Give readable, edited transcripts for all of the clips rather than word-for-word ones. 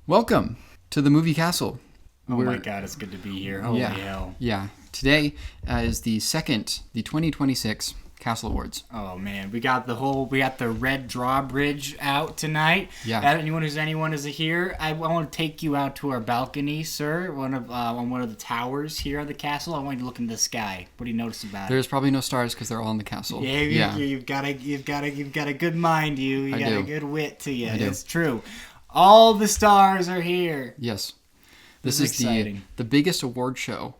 Welcome to the Movie Castle. Oh my God, it's good to be here. Holy hell. Yeah. Today is the 2026 Castle Awards. Oh man, we got the red drawbridge out tonight. Yeah. Anyone is here, I want to take you out to our balcony, sir. On one of the towers here on the castle. I want you to look in the sky. What do you notice about it? There's probably no stars because they're all in the castle. You've got a good mind. You got a good wit to you. do. It's true. All the stars are here. Yes. This is exciting. the biggest award show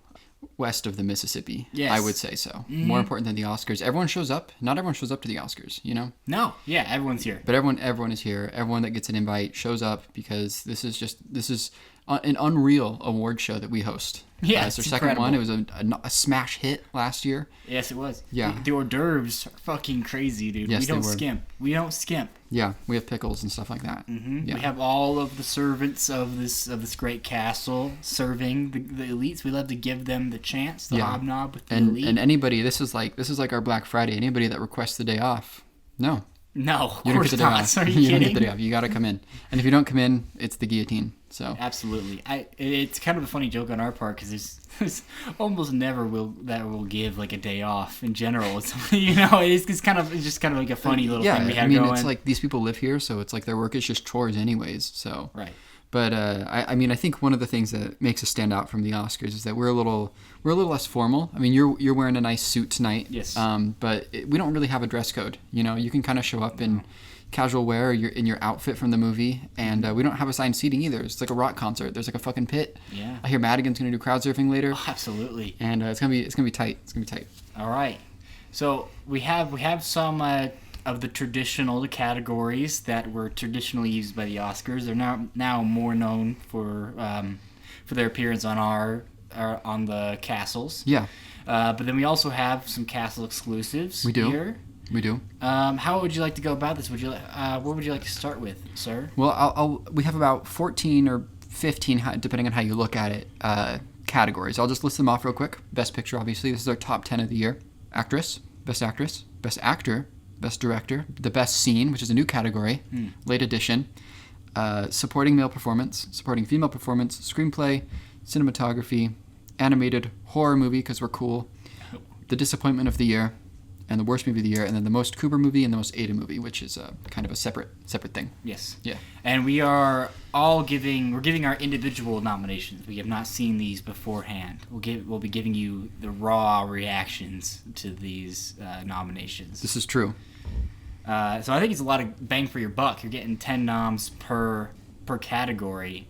west of the Mississippi. Yes. I would say so. Mm-hmm. More important than the Oscars. Everyone shows up. Not everyone shows up to the Oscars, you know? No. Yeah, everyone's here. But everyone is here. Everyone that gets an invite shows up because this is an unreal award show that we host. Yeah, it's our it's second incredible. one. It was a smash hit last year. Yes, it was. Yeah. The hors d'oeuvres are fucking crazy, dude. Yes, we don't they were. skimp. We don't skimp. Yeah, we have pickles and stuff like that. Mm-hmm. Yeah. We have all of the servants of this great castle serving the elites. We love to give them the chance, the hobnob with the elite. And anybody, this is like our Black Friday. Anybody that requests the day off, no, No, of you don't course get the day not. off. Are you don't kidding? get the day off. You got to come in, and if you don't come in, it's the guillotine. So Absolutely. It's kind of a funny joke on our part because there's almost never will give like a day off in general. It's, it's just kind of like a funny little thing we have going. It's like these people live here, so it's like their work is just chores anyways. So Right. But I think one of the things that makes us stand out from the Oscars is that we're a little less formal. I mean, you're wearing a nice suit tonight. Yes. But we don't really have a dress code. You can kind of show up in casual wear, or you're in your outfit from the movie, and we don't have assigned seating either. It's like a rock concert. There's like a fucking pit. Yeah. I hear Madigan's gonna do crowd surfing later, Oh, absolutely. and it's gonna be tight. It's gonna be tight. All right. So we have some of the traditional categories that were traditionally used by the Oscars. They're now more known for their appearance on on the castles. Yeah, But then we also have some castle exclusives. We do. Here. we do. How would you like to go about this? What would you like to start with, sir? Well, we have about 14 or 15, depending on how you look at it, categories. I'll just list them off real quick. Best Picture, obviously. This is our top 10 of the year. Actress, Best Actor, Best Director, the Best Scene, which is a new category, late edition, Supporting Male Performance, Supporting Female Performance, Screenplay, Cinematography, Animated Horror Movie, because we're cool, the Disappointment of the Year, and the Worst Movie of the Year, and then the Most Cooper Movie and the Most Aiden Movie, which is kind of a separate thing. Yes. Yeah. And we are all giving our individual nominations. We have not seen these beforehand. We'll be giving you the raw reactions to these nominations. This is true. So I think it's a lot of bang for your buck. You're getting 10 noms per category.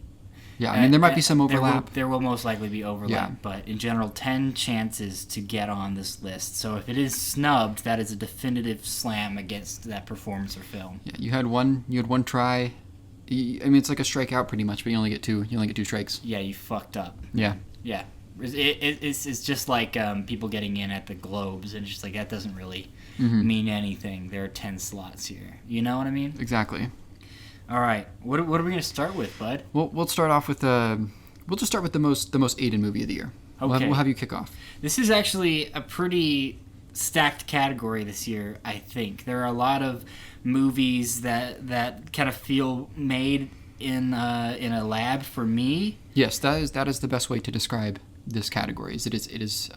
Yeah, I mean, there might be some overlap. There will most likely be overlap, Yeah. but in general, 10 chances to get on this list. So if it is snubbed, that is a definitive slam against that performance or film. Yeah, you had one try. I mean, it's like a strikeout pretty much, but you only get two strikes. Yeah, you fucked up. Yeah. Yeah. It's just like people getting in at the Globes, and it's just like that doesn't really mean anything. There are 10 slots here. You know what I mean? Exactly. All right. What are we going to start with, bud? We'll start off with we'll just start with the most Aiden movie of the year. Okay. We'll have you kick off. This is actually a pretty stacked category this year, I think. There are a lot of movies that kind of feel made in a lab for me. Yes, that is the best way to describe this category. It is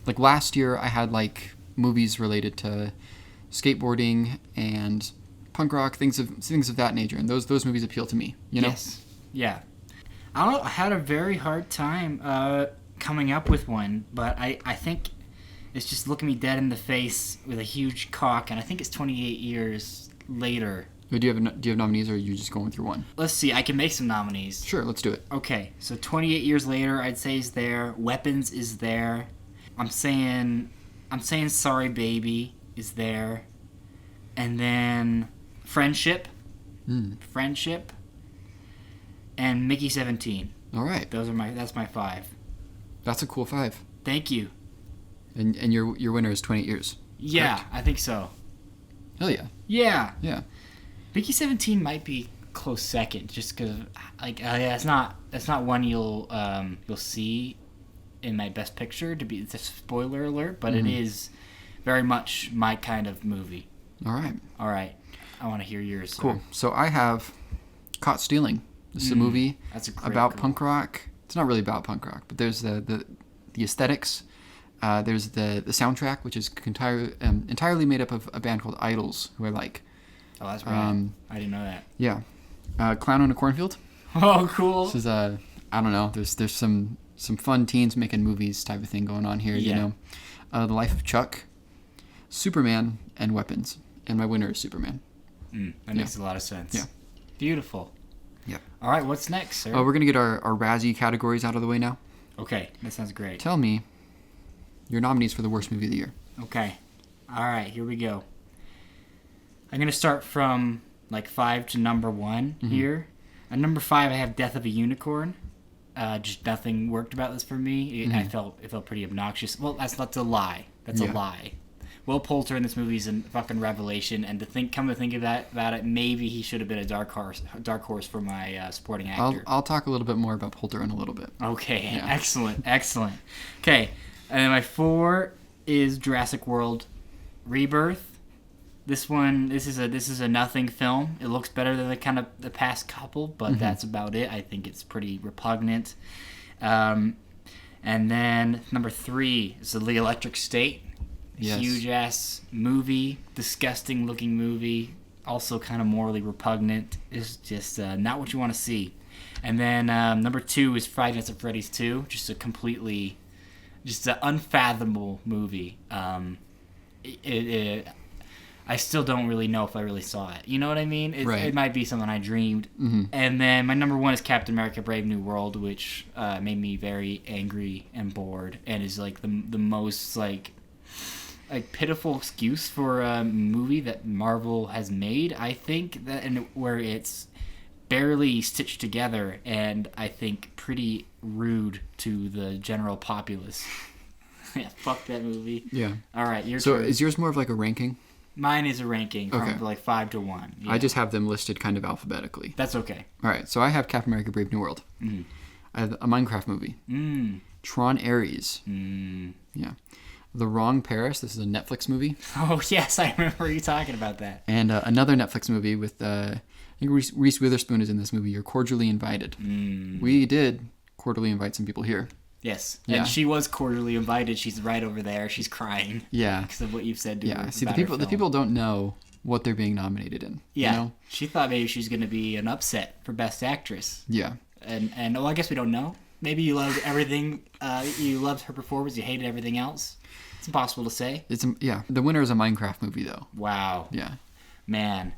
like last year I had like movies related to skateboarding and punk rock, things of that nature, and those movies appeal to me. You know? Yes. Yeah. I don't know. I had a very hard time coming up with one, but I think it's just looking me dead in the face with a huge cock, and I think it's 28 years later. Do you have nominees, or are you just going through one? Let's see. I can make some nominees. Sure, let's do it. Okay, so 28 years later, I'd say is there. Weapons is there. I'm saying Sorry Baby is there, and then Friendship, and Mickey 17. All right, That's my 5. that's a cool 5. Thank you. And your winner is 28 years. Yeah, Correct. I think so. Hell yeah. Yeah, Yeah. Mickey 17 might be close second, just because it's not one you'll see in my best picture. It's a spoiler alert, but it is very much my kind of movie. All right. All right, I want to hear yours. Sir. Cool. So I have Caught Stealing. This is a movie That's a great about goal. punk rock. It's not really about punk rock, but there's the aesthetics. There's the soundtrack, which is entirely made up of a band called Idols, who I like. Oh, that's right. I didn't know that. Yeah. Clown on a Cornfield. Oh, cool. This is I don't know. There's some fun teens making movies type of thing going on here. Yeah. You know, The Life of Chuck, Superman, and Weapons. And my winner is Superman. That makes a lot of sense. Yeah. Beautiful. Yeah. All right, what's next, sir? We're gonna get our Razzie categories out of the way now. Okay, that sounds great. Tell me your nominees for the worst movie of the year. Okay. All right, here we go. I'm going to start from like 5 to number 1 here. At number 5, I have Death of a Unicorn. Just nothing worked about this for me. It felt pretty obnoxious. Well, that's a lie. That's a lie. Will Poulter in this movie is a fucking revelation, and come to think of about it, maybe he should have been a dark horse for my supporting actor. I'll talk a little bit more about Poulter in a little bit. Okay, yeah. Excellent. Okay, and then my 4 is Jurassic World Rebirth. This is a nothing film. It looks better than the past couple, but that's about it. I think it's pretty repugnant. And then number 3 is The Electric State. Yes. Huge ass movie, disgusting looking movie, also kind of morally repugnant. It's just not what you want to see. And then number 2 is Five Nights at Freddy's 2, just an unfathomable movie. I still don't really know if I really saw it. You know what I mean? It might be something I dreamed. Mm-hmm. And then my number 1 is Captain America: Brave New World, which made me very angry and bored, and is like the most like pitiful excuse for a movie that Marvel has made. I think where it's barely stitched together, and I think pretty rude to the general populace. Yeah, fuck that movie. Yeah. All right, So is yours more of like a ranking? Mine is a ranking from like 5 to 1. Yeah. I just have them listed kind of alphabetically. That's okay. All right, so I have Captain America: Brave New World. Mm. I have a Minecraft movie. Tron Ares. Yeah. The Wrong Paris. This is a Netflix movie. Oh, yes, I remember you talking about that. And another Netflix movie with, I think Reese Witherspoon is in this movie. You're Cordially Invited. We did cordially invite some people here. Yes, yeah. And she was cordially invited. She's right over there. She's crying. Yeah. Because of what you've said to her. Yeah, see, the people don't know what they're being nominated in. Yeah. You know? She thought maybe she's going to be an upset for Best Actress. Yeah. And I guess we don't know. Maybe you loved everything. You loved her performance. You hated everything else. It's impossible to say. The winner is a Minecraft movie, though. Wow. Yeah. Man.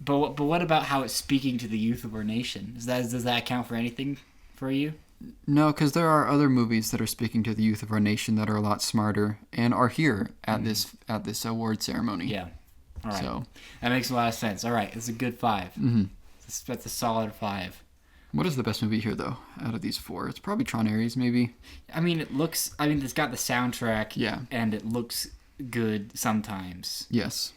But what about how it's speaking to the youth of our nation? Does that count for anything for you? No, because there are other movies that are speaking to the youth of our nation that are a lot smarter and are here at this award ceremony. Yeah. All right. So that makes a lot of sense. All right, it's a good 5. Mm-hmm. That's a solid 5. What is the best movie here, though, out of these 4? It's probably Tron Ares, maybe. It's got the soundtrack. Yeah. And it looks good sometimes. Yes.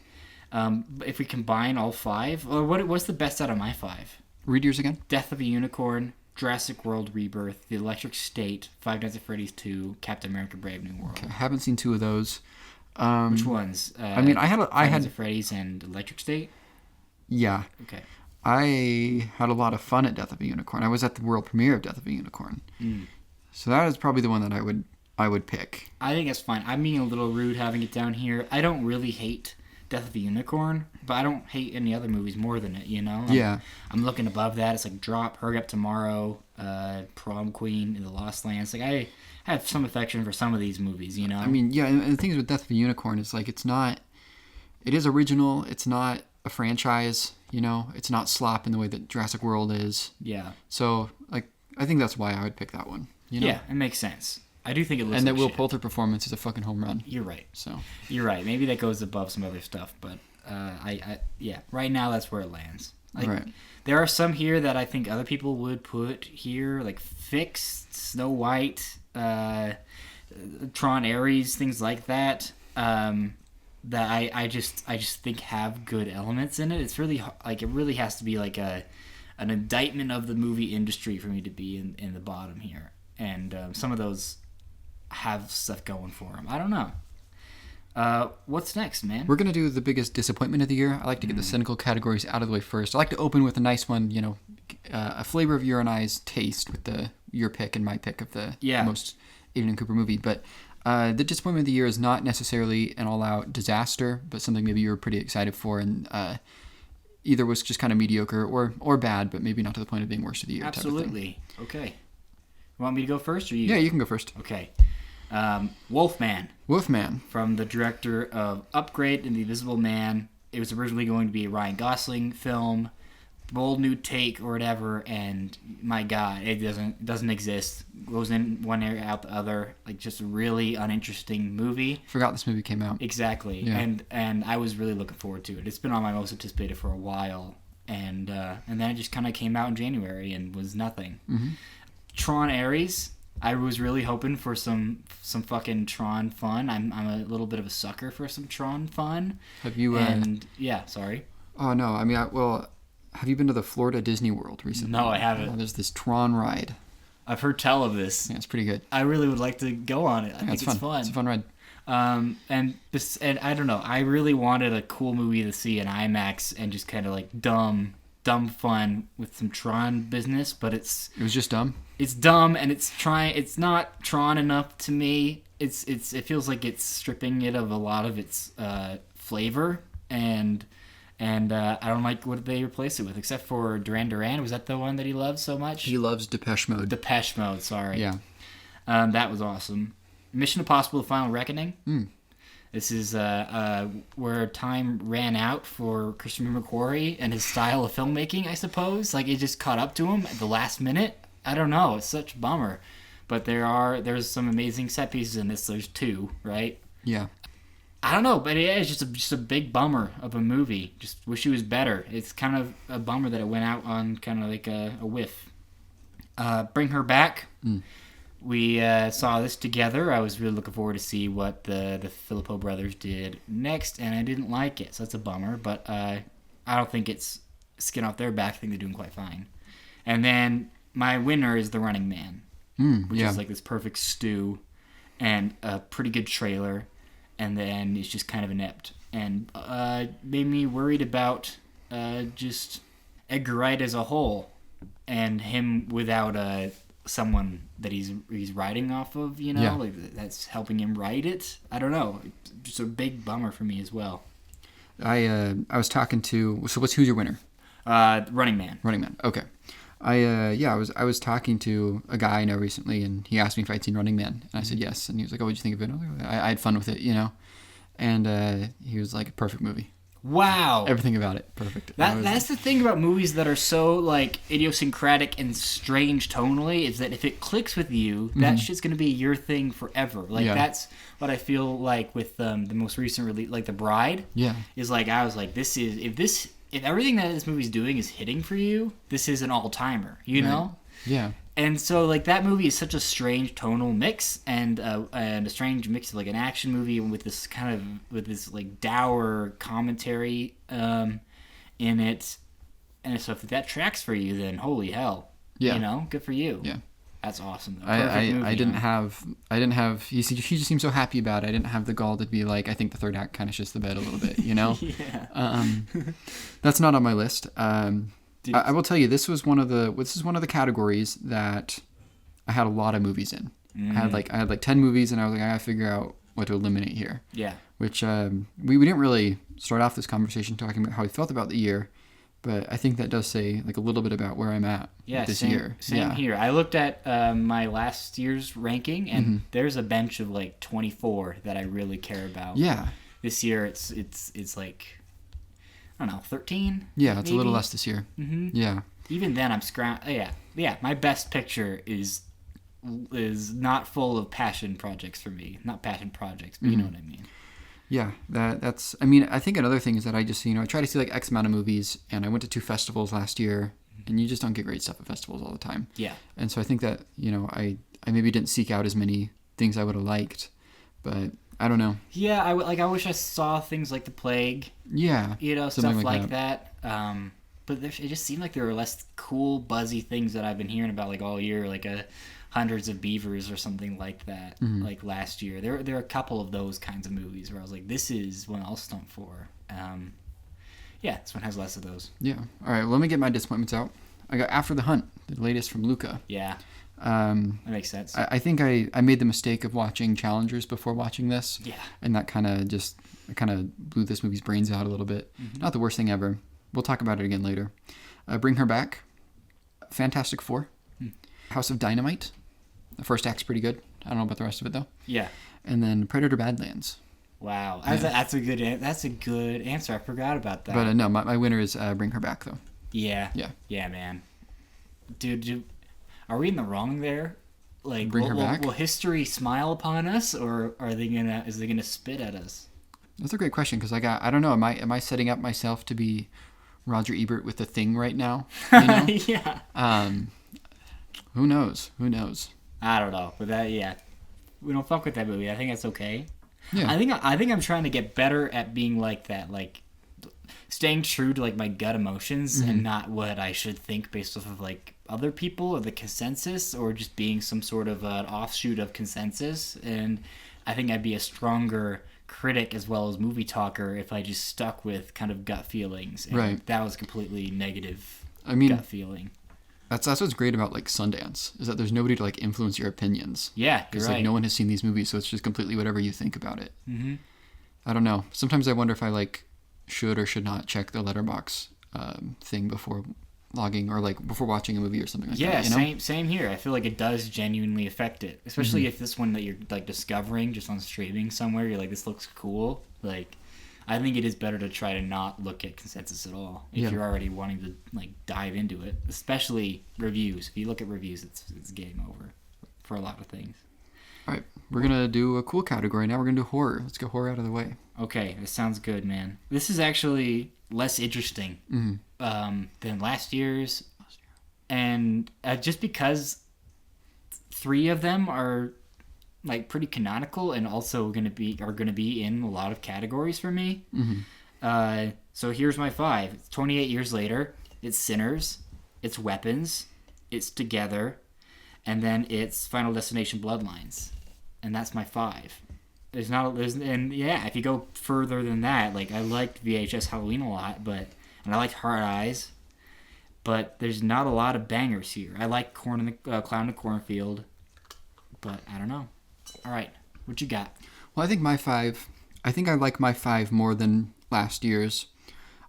If we combine all 5, or what's the best out of my 5? Read yours again. Death of a Unicorn, Jurassic World Rebirth, The Electric State, Five Nights at Freddy's 2, Captain America: Brave New World. Okay, I haven't seen 2 of those. Which ones? I had Five Nights at Freddy's and Electric State. Yeah. Okay. I had a lot of fun at Death of a Unicorn. I was at the world premiere of Death of a Unicorn. So that is probably the one that I would pick. I think that's fine. I'm being a little rude having it down here. I don't really hate Death of a Unicorn, but I don't hate any other movies more than it, you know? I'm looking above that. It's like Drop, Hurry Up Tomorrow, Prom Queen, and The Lost Lands. Like, I have some affection for some of these movies, you know? I mean, yeah, and the things with Death of a Unicorn is like, it is original. It's not a franchise, you know? It's not slop in the way that Jurassic World is. Yeah. So, like, I think that's why I would pick that one. You know? Yeah, it makes sense. I do think it looks and like that Will shit. Poulter performance is a fucking home run. You're right. So you're right. Maybe that goes above some other stuff, but right now that's where it lands. Like, right. There are some here that I think other people would put here, like Fixed, Snow White, Tron Ares, things like that. That I just think have good elements in it. It's really like it really has to be like an indictment of the movie industry for me to be in the bottom here. And some of those have stuff going for them. I don't know. What's next, man? We're going to do the biggest disappointment of the year. I like to get the cynical categories out of the way first. I like to open with a nice one, you know, a flavor of your and I's taste with your pick and my pick of the most Aiden and Cooper movie. But the disappointment of the year is not necessarily an all-out disaster, but something maybe you were pretty excited for, and either was just kind of mediocre or bad, but maybe not to the point of being worst of the year. Absolutely. Okay. You want me to go first, or you? Yeah, you can go first. Okay. Wolfman. Wolfman. From the director of Upgrade and The Invisible Man. It was originally going to be a Ryan Gosling film, bold new take or whatever, and my God, it doesn't exist. Goes in one area, out the other. Like, just a really uninteresting movie. Forgot this movie came out. Exactly. Yeah. And I was really looking forward to it. It's been on my most anticipated for a while, and then it just kind of came out in January and was nothing. Mm-hmm. Tron Ares. I was really hoping for some fucking Tron fun. I'm a little bit of a sucker for some Tron fun. Have you? Yeah, sorry. Oh no, I mean, have you been to the Florida Disney World recently? No, I haven't. Oh, there's this Tron ride. I've heard tell of this. Yeah, it's pretty good. I really would like to go on it. I think it's fun. It's a fun ride. And I don't know. I really wanted a cool movie to see in IMAX and just kind of like dumb fun with some Tron business, but it was just dumb. It's dumb, and it's not Tron enough to me. It feels like it's stripping it of a lot of its flavor, and I don't like what they replace it with, except for Duran Duran. Was that the one that he loves so much? He loves Depeche Mode. Depeche Mode, sorry. Yeah. That was awesome. Mission Impossible: The Final Reckoning. This is where time ran out for Christopher McQuarrie and his style of filmmaking, I suppose. Like, it just caught up to him at the last minute. I don't know. It's such a bummer. But there's some amazing set pieces in this. There's 2, right? Yeah. I don't know, but yeah, it's just a big bummer of a movie. Just wish it was better. It's kind of a bummer that it went out on kind of like a whiff. Bring Her Back. We saw this together. I was really looking forward to see what the Filippo brothers did next, and I didn't like it, so that's a bummer. But I don't think it's skin off their back. I think they're doing quite fine. And then my winner is The Running Man, which is like this perfect stew and a pretty good trailer, and then it's just kind of inept. And made me worried about just Edgar Wright as a whole and him without someone that he's writing off of, like that's helping him write it. I don't know. It's just a big bummer for me as well. I was talking to. So who's your winner? Running Man. Running Man. Okay. I was talking to a guy I know recently, and he asked me if I'd seen Running Man, and I said yes, and he was like, "Oh, what'd you think of it?" I was like, I had fun with it, and he was like, "Perfect movie." Wow. Everything about it, perfect. That's the thing about movies that are so like idiosyncratic and strange tonally, is that if it clicks with you, that shit's gonna be your thing forever. Like that's what I feel like with the most recent release, like The Bride. Yeah. Is like I was like, if everything that this movie's doing is hitting for you, this is an all-timer, you know? Yeah. And so, like, that movie is such a strange tonal mix, and a strange mix of, like, an action movie with this like, dour commentary in it. And so if that tracks for you, then holy hell. Yeah. Good for you. Yeah. That's awesome. I didn't have. He just seemed so happy about it. I didn't have the gall to be like, I think the third act kind of shits the bed a little bit, Yeah. That's not on my list. I will tell you, this is one of the categories that I had a lot of movies in. I had like 10 movies, and I was like, I gotta figure out what to eliminate here. Yeah. Which we didn't really start off this conversation talking about how we felt about the year. But I think that does say like a little bit about where I'm at this year. Same here. I looked at my last year's ranking, and there's a bench of like 24 that I really care about. Yeah. This year, it's like, I don't know, 13. Yeah, it's maybe? a little less this year. Mm-hmm. Yeah. Even then, I'm Yeah. My best picture is not full of passion projects for me. Not passion projects, but you know what I mean. Yeah, that's. I mean, I think another thing is that I just I try to see like X amount of movies, and I went to 2 festivals last year, and you just don't get great stuff at festivals all the time. Yeah. And so I think that I maybe didn't seek out as many things I would have liked, but I don't know. Yeah, I wish I saw things like The Plague. Yeah. Stuff like that. But it just seemed like there were less cool, buzzy things that I've been hearing about like all year, like Hundreds of Beavers or something like that, like last year. There are a couple of those kinds of movies where I was like, this is one I'll stump for. This one has less of those. Yeah. All right, well, let me get my disappointments out. I got After the Hunt, the latest from Luca. Yeah, Um, that makes sense. I think I made the mistake of watching Challengers before watching this. Yeah. And that kind of blew this movie's brains out a little bit. Not the worst thing ever. We'll talk about it again later. Bring Her Back. Fantastic Four. House of Dynamite. The first act's pretty good. I don't know about the rest of it though. Yeah. And then Predator Badlands. Wow, Yeah. that's a good answer. I forgot about that. But no, my winner is Bring Her Back though. Yeah. Yeah. Yeah, man. Dude, are we in the wrong there? Like, Bring Her Back? Will history smile upon us, or is they gonna spit at us? That's a great question because I don't know. Am I setting up myself to be Roger Ebert with The Thing right now? You know? Yeah. Who knows? Who knows? I don't know, but we don't fuck with that movie. I think that's okay. Yeah. I think I'm trying to get better at being like that, like staying true to like my gut emotions and not what I should think based off of like other people or the consensus or just being some sort of an offshoot of consensus. And I think I'd be a stronger critic as well as movie talker if I just stuck with kind of gut feelings. And Right. that was completely negative. I mean, gut feeling. That's what's great about like Sundance is that there's nobody to like influence your opinions. Yeah, you're Because right. like no one has seen these movies, so it's just completely whatever you think about it. Mm-hmm. I don't know. Sometimes I wonder if I like should or should not check the Letterboxd thing before logging or like before watching a movie or something like Yeah, that. You know? same here. I feel like it does genuinely affect it, especially if this one that you're like discovering just on streaming somewhere, you're like, this looks cool. Like, I think it is better to try to not look at consensus at all if Yeah. you're already wanting to like dive into it, especially reviews. If you look at reviews, it's game over for a lot of things. All right, we're gonna do a cool category now. We're gonna do horror. Let's get horror out of the way. Okay, that sounds good, man. This is actually less interesting than last year's, and just because 3 of them are like pretty canonical and also gonna be in a lot of categories for me. So here's my 5. It's 28 years later. It's Sinners. It's Weapons. It's Together, and then it's Final Destination: Bloodlines, and that's my 5. If you go further than that, like I liked VHS Halloween a lot, and I liked Hard Eyes, but there's not a lot of bangers here. I like Clown in the Cornfield, but I don't know. All right, what you got? Well, I think I like my 5 more than last year's.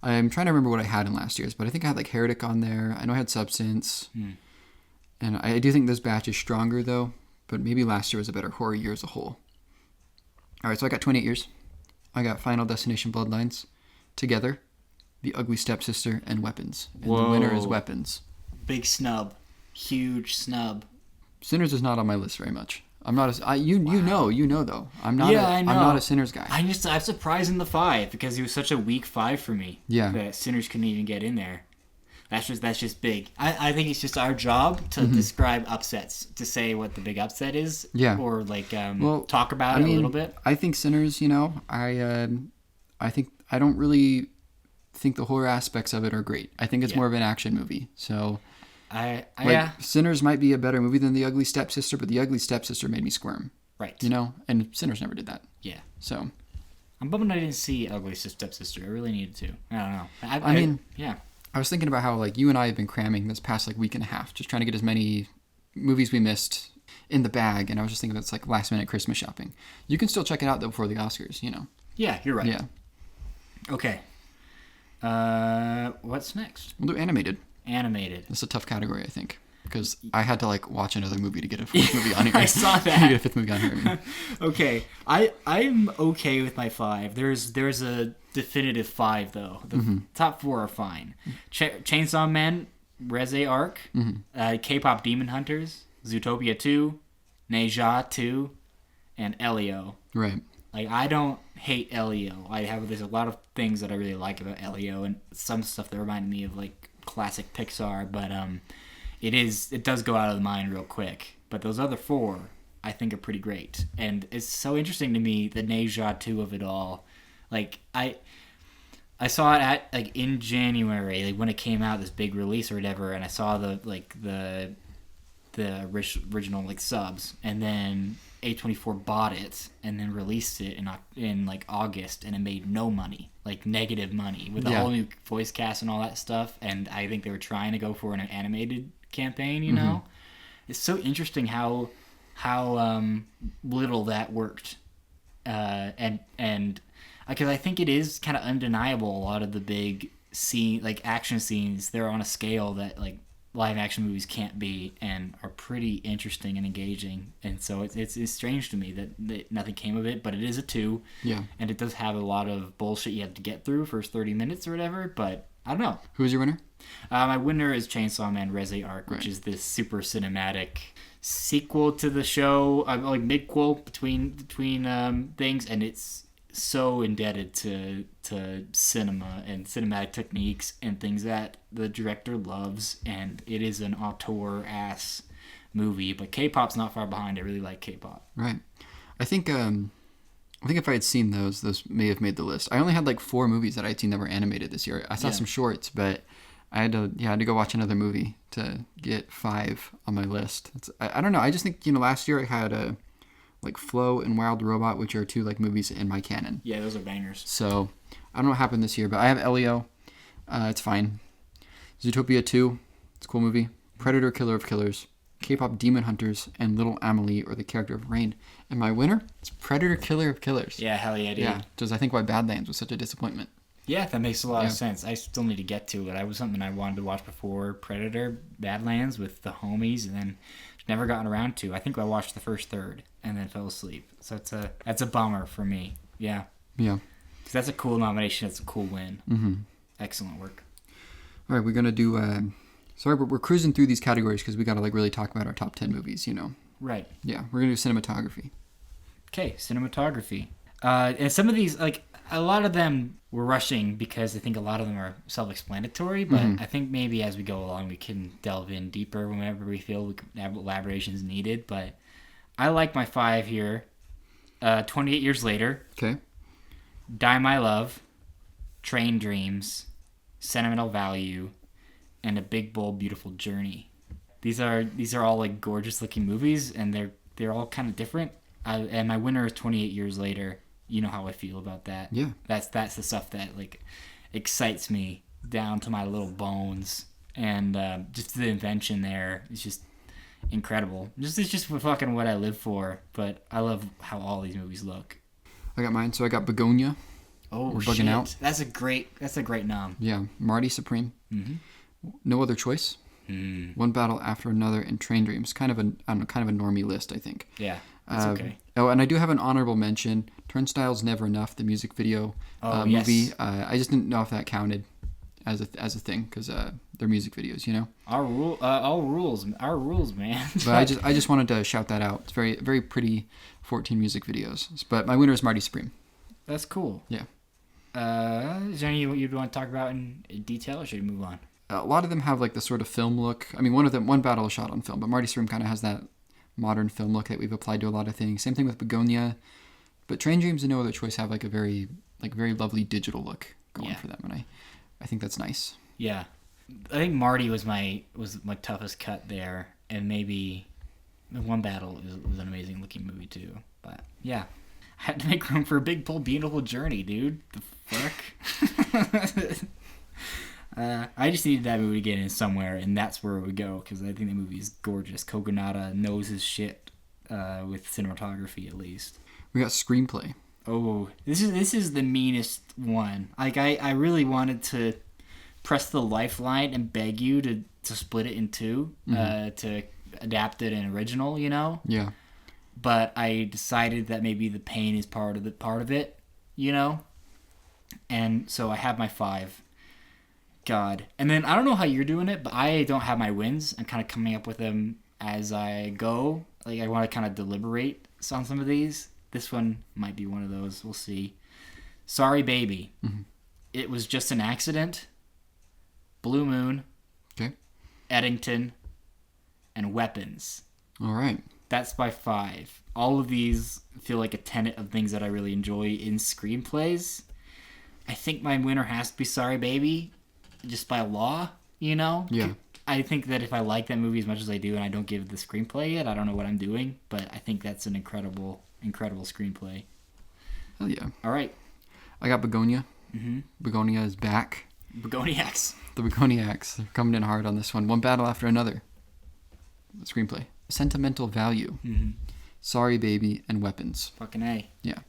I'm trying to remember what I had in last year's, but I think I had like Heretic on there. I know I had Substance. And I do think this batch is stronger though, but maybe last year was a better horror year as a whole. All right, so I got 28 years. I got Final Destination: Bloodlines, Together, The Ugly Stepsister, and Weapons. And the winner is Weapons. Big snub. Huge snub. Sinners is not on my list very much. I'm not you know though. I'm not I know. I'm not a Sinners guy. I'm surprised in the 5 because it was such a weak 5 for me. Yeah. That Sinners couldn't even get in there. That's just big. I think it's just our job to describe upsets, to say what the big upset is. Yeah. Or like talk about it a little bit. I think Sinners, I think I don't really think the horror aspects of it are great. I think it's more of an action movie. So Sinners might be a better movie than The Ugly Stepsister, but The Ugly Stepsister made me squirm. Right. And Sinners never did that. Yeah. So I'm bummed I didn't see Ugly Stepsister. I really needed to. I don't know. I mean, yeah. I was thinking about how like you and I have been cramming this past like week and a half, just trying to get as many movies we missed in the bag, and I was just thinking it's like last minute Christmas shopping. You can still check it out though before the Oscars, Yeah, you're right. Yeah. Okay. What's next? We'll do animated. Animated. It's a tough category, I think, because I had to like watch another movie to get a fourth movie on here. I saw that. To get a fifth movie on here. I mean. Okay, I'm okay with my 5. There's a definitive 5 though. The top 4 are fine. Chainsaw Man, Reze Arc, K-pop Demon Hunters, Zootopia 2, Neja 2, and Elio. Right. Like, I don't hate Elio. There's a lot of things that I really like about Elio, and some stuff that remind me of like classic Pixar, but it does go out of the mind real quick. But those other 4 I think are pretty great. And it's so interesting to me, the Neja 2 of it all. Like I saw it at like in January, like when it came out, this big release or whatever, and I saw the the original like subs, and then A24 bought it and then released it in like August, and it made no money, like negative money, with a whole new voice cast and all that stuff. And I think they were trying to go for an animated campaign. You know, it's so interesting how little that worked, and because I think it is kind of undeniable. A lot of the big action scenes, they're on a scale that like live action movies can't be, and are pretty interesting and engaging. And so it's strange to me that nothing came of it, but it is a 2. Yeah. And it does have a lot of bullshit you have to get through first 30 minutes or whatever, but I don't know. Who's your winner? My winner is Chainsaw Man Reze Arc, which is this super cinematic sequel to the show, like midquel between things, and it's so indebted to cinema and cinematic techniques and things that the director loves, and it is an auteur-ass movie, but K-pop's not far behind. I really like K-pop. Right. I think if I had seen those may have made the list. I only had like 4 movies that I'd seen that were animated this year. I saw some shorts, but I had to go watch another movie to get 5 on my list. I don't know. I just think, last year I had like Flow and Wild Robot, which are 2 like movies in my canon. Yeah, those are bangers. So I don't know what happened this year, but I have Elio. It's fine. Zootopia 2. It's a cool movie. Predator, Killer of Killers. K-pop Demon Hunters, and Little Amelie, or the character of Rain. And my winner is Predator, Killer of Killers. Yeah, hell yeah, dude. Yeah, which is I think why Badlands was such a disappointment. Yeah, that makes a lot of sense. I still need to get to it. I was something I wanted to watch before Predator, Badlands with the homies, and then never gotten around to. I think I watched the first third and then fell asleep. So that's a bummer for me. Yeah. Yeah. Because that's a cool nomination. That's a cool win. Mm-hmm. Excellent work. All right, we're gonna do. Sorry, we're cruising through these categories because we gotta like really talk about our top 10 movies. Right. Yeah, we're gonna do cinematography. Okay, cinematography. And some of these, like a lot of them, we're rushing because I think a lot of them are self-explanatory. But I think maybe as we go along, we can delve in deeper whenever we feel elaboration is needed. But I like my 5 here. 28 Years Later. Okay. Die My Love. Train Dreams. Sentimental Value. And A Big Bold Beautiful Journey. These are all like gorgeous looking movies, and they're all kind of different. And my winner is 28 Years Later. You know how I feel about that. Yeah. That's the stuff that like excites me down to my little bones, and just the invention there is just incredible. It's just fucking what I live for. But I love how all these movies look. I got mine. So I got Begonia. Oh, We're bugging shit. out. That's a great nom. Yeah. Marty Supreme. Mm-hmm. No Other Choice. One Battle After Another, and Train Dreams. Kind of a normie list, I think. Yeah, that's okay. Oh, and I do have an honorable mention. Turnstiles Never Enough, the music video movie. Yes. I just didn't know if that counted as a thing because they're music videos, Our rules, man. But I just wanted to shout that out. It's very very pretty 14 music videos. But my winner is Marty Supreme. That's cool. Yeah. Is there any you'd want to talk about in detail, or should we move on? A lot of them have like the sort of film look. I mean, one battle is shot on film, but Marty Supreme kind of has that modern film look that we've applied to a lot of things. Same thing with Begonia, but Train Dreams and No Other Choice have like a very lovely digital look going for them, and I think that's nice. Yeah, I think Marty was my toughest cut there, and maybe One Battle was an amazing looking movie too. But yeah, I had to make room for A Big Bold Beautiful Journey, dude. The fuck. I just needed that movie to get in somewhere, and that's where it would go, because I think the movie is gorgeous. Kogonada knows his shit with cinematography, at least. We got screenplay. Oh, this is the meanest one. Like, I really wanted to press the lifeline and beg you to split it in 2, to adapt it in original, Yeah. But I decided that maybe the pain is part of it, And so I have my 5. God. And then I don't know how you're doing it, but I don't have my wins. I'm kind of coming up with them as I go. Like, I want to kind of deliberate on some of these. This one might be one of those. We'll see. Sorry, Baby. Mm-hmm. It Was Just an Accident. Blue Moon. Okay. Eddington. And Weapons. All right. That's my 5. All of these feel like a tenet of things that I really enjoy in screenplays. I think my winner has to be Sorry, Baby. Just by law, Yeah. I think that if I like that movie as much as I do and I don't give the screenplay it, I don't know what I'm doing. But I think that's an incredible screenplay. Hell yeah. All right. I got Begonia. Mm-hmm. Begonia is back. Begoniacs. The Begoniacs. They're coming in hard on this one. One battle after another. The screenplay. Sentimental Value. Mm-hmm. Sorry Baby and Weapons. Fucking A. Yeah.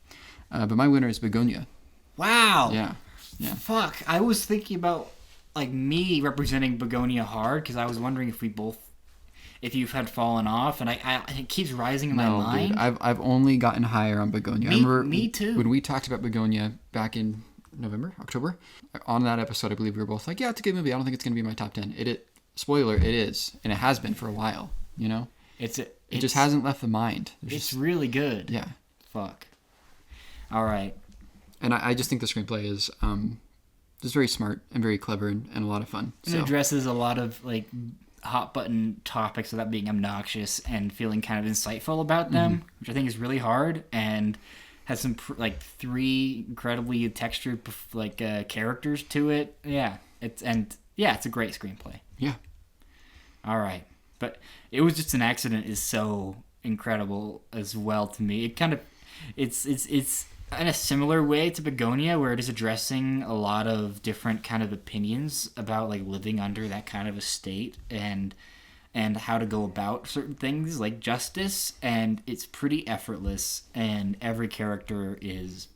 But my winner is Begonia. Wow. Yeah. Yeah. Fuck. I was thinking about like me representing Begonia hard because I was wondering if you've had fallen off, and it keeps rising in my mind. Dude, I've only gotten higher on Begonia. Me too. When we talked about Begonia back in October, on that episode, I believe we were both like, yeah, it's a good movie. I don't think it's going to be my top 10. Spoiler, it is, and it has been for a while. You know, it just hasn't left the mind. It's really good. Yeah. Fuck. All right. And I just think the screenplay is just very smart and very clever and a lot of fun. And it addresses a lot of like hot button topics without being obnoxious and feeling kind of insightful about them, which I think is really hard, and has some like 3 incredibly textured like characters to it. Yeah, it's a great screenplay. Yeah. All right, but It Was Just an Accident is so incredible as well to me. It kind of it's in a similar way to Begonia, where it is addressing a lot of different kind of opinions about like living under that kind of a state and how to go about certain things like justice, and it's pretty effortless, and every character is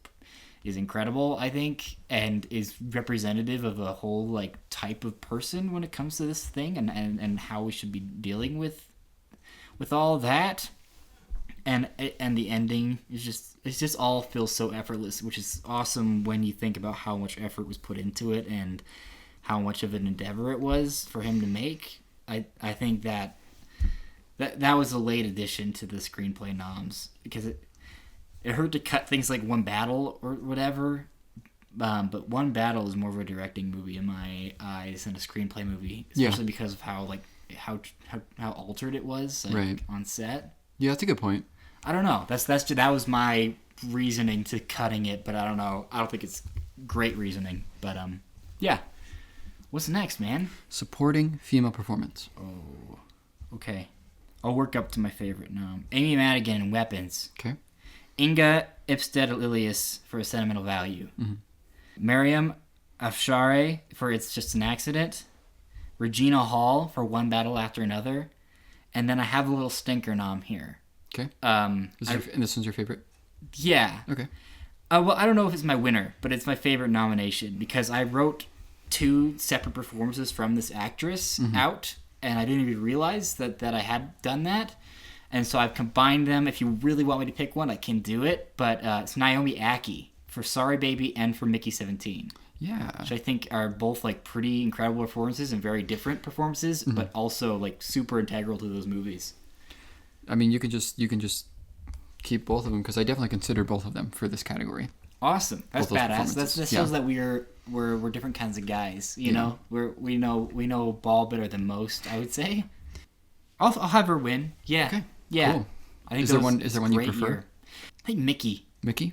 incredible, I think, and is representative of a whole like type of person when it comes to this thing and how we should be dealing with all of that. And the ending is just all feels so effortless, which is awesome when you think about how much effort was put into it and how much of an endeavor it was for him to make. I think that was a late addition to the screenplay noms, because it hurt to cut things like One Battle or whatever, but One Battle is more of a directing movie in my eyes than a screenplay movie, especially because of how altered it was on set. Yeah, that's a good point. I don't know. That was my reasoning to cutting it, but I don't know. I don't think it's great reasoning, but yeah. What's next, man? Supporting female performance. Oh, okay. I'll work up to my favorite now. Amy Madigan in Weapons. Okay. Inga Ipstead-Lilius for A Sentimental Value. Mm-hmm. Miriam Afshare for It's Just an Accident. Regina Hall for One Battle After Another. And then I have a little stinker nom here. Okay. And this one's your favorite? Yeah. Okay. Well, I don't know if it's my winner, but it's my favorite nomination because I wrote 2 separate performances from this actress out, and I didn't even realize that I had done that. And so I've combined them. If you really want me to pick one, I can do it. But it's Naomi Ackie for Sorry Baby and for Mickey 17. Yeah. Which I think are both like pretty incredible performances and very different performances, but also like super integral to those movies. I mean, you can just keep both of them, because I definitely consider both of them for this category. Awesome. That's badass. That shows that we're different kinds of guys. You know, we know ball better than most, I would say. I'll have her win. Yeah. Okay. Yeah. Cool. I think is there one you prefer? Year. I think Mickey. Mickey?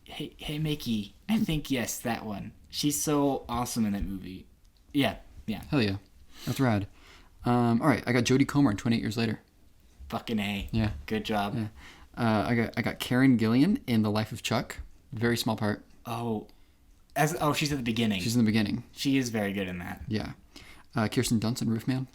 Hey Mickey. I think yes, that one. She's so awesome in that movie. Yeah. Yeah. Hell yeah. That's rad. All right, I got Jodie Comer in 28 Years Later. Fucking A. Yeah. Good job. Yeah. I got Karen Gillan in The Life of Chuck. Very small part. Oh. She's at the beginning. She's in the beginning. She is very good in that. Yeah. Kirsten Dunst in Roofman.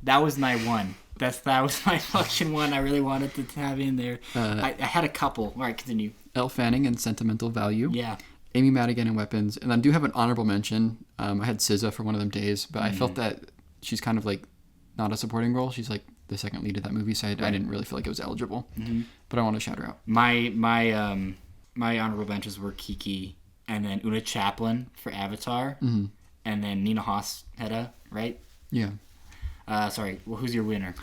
That was my one. That was my fucking one I really wanted to have in there. I had a couple. All right, continue. Elle Fanning in Sentimental Value. Yeah. Amy Madigan in Weapons. And I do have an honorable mention. I had SZA for One of Them Days, but I felt that she's kind of like not a supporting role. She's like the second lead of that movie, so I didn't really feel like it was eligible. But I want to shout her out. My honorable mentions were Kiki, and then Una Chaplin for Avatar, and then Nina Hoss Hedda, right? Yeah. Sorry. Well, who's your winner?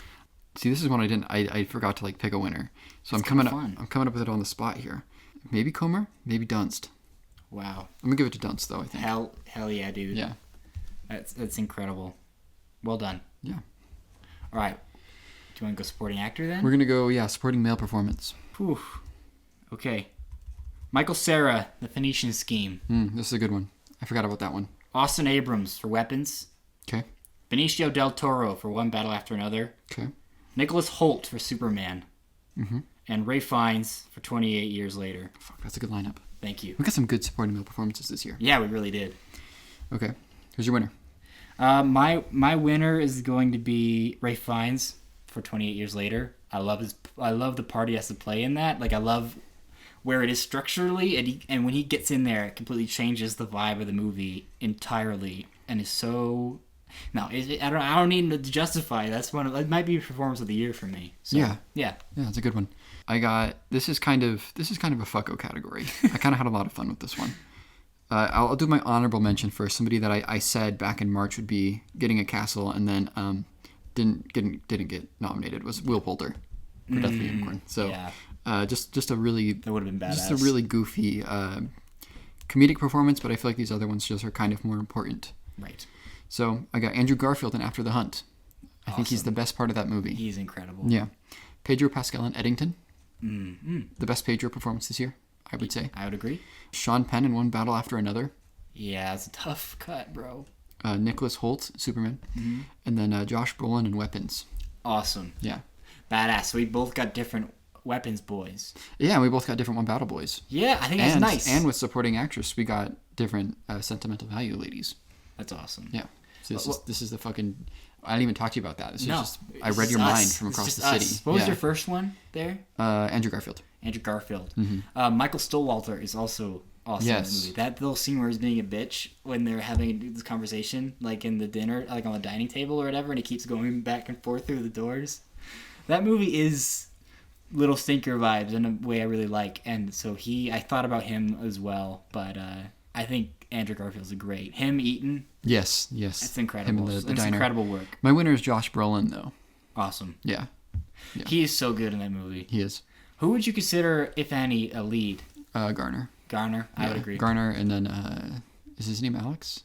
See, this is one I forgot to like pick a winner. So I'm coming up with it on the spot here. Maybe Comer, maybe Dunst. Wow. I'm gonna give it to Dunst though, I think. Hell yeah, dude. Yeah. That's incredible. Well done. Yeah. All right. Do you want to go supporting actor then? We're gonna go supporting male performance. Whew. Okay. Michael Cera, The Phoenician Scheme. This is a good one. I forgot about that one. Austin Abrams for Weapons. Okay. Benicio del Toro for One Battle After Another. Okay. Nicholas Hoult for Superman. Mm-hmm. And Ray Fiennes for 28 Years Later. Fuck, that's a good lineup. Thank you. We got some good supporting male performances this year. Yeah, we really did. Okay. Who's your winner? My winner is going to be Ray Fiennes for 28 Years Later. I love the part he has to play in that. Like, I love where it is structurally, and when he gets in there, it completely changes the vibe of the movie entirely, and is so. No, I don't need to justify. It might be performance of the year for me. So, yeah, that's a good one. This is kind of a fucko category. I kind of had a lot of fun with this one. I'll do my honorable mention first. Somebody that I said back in March would be getting a castle, and then didn't get nominated was Will Poulter for Death of a Unicorn. So just a really that would have been badass. Just a really goofy comedic performance, but I feel like these other ones just are kind of more important. Right. So I got Andrew Garfield in After the Hunt. I think he's the best part of that movie. He's incredible. Yeah. Pedro Pascal in Eddington. Mm-hmm. The best Pedro performance this year, I would say. I would agree. Sean Penn in One Battle After Another. Yeah, it's a tough cut, bro. Nicholas Hoult, Superman. Mm-hmm. And then Josh Brolin in Weapons. Awesome. Yeah. Badass. So we both got different Weapons boys. Yeah, we both got different One Battle boys. Yeah, I think that's nice. And with supporting actress, we got different sentimental value ladies. That's awesome. Yeah. So this is the fucking... I didn't even talk to you about that. This is just... I It's read just your us. mind from It's across just the us. city. What was your first one there? Andrew Garfield. Andrew Garfield. Mm-hmm. Michael Stowalter is also awesome in the movie. That little scene where he's being a bitch when they're having this conversation, like in the dinner, like on the dining table or whatever, and he keeps going back and forth through the doors. That movie is little stinker vibes in a way I really like, and so I thought about him as well, but I think Andrew Garfield's a great. Him, Eaton. Yes. It's incredible. Him in the it's diner. incredible work. My winner is Josh Brolin, though. Awesome. Yeah. He is so good in that movie. He is. Who would you consider, if any, a lead? Garner. Garner? I would agree. Garner, and then, is his name Alex?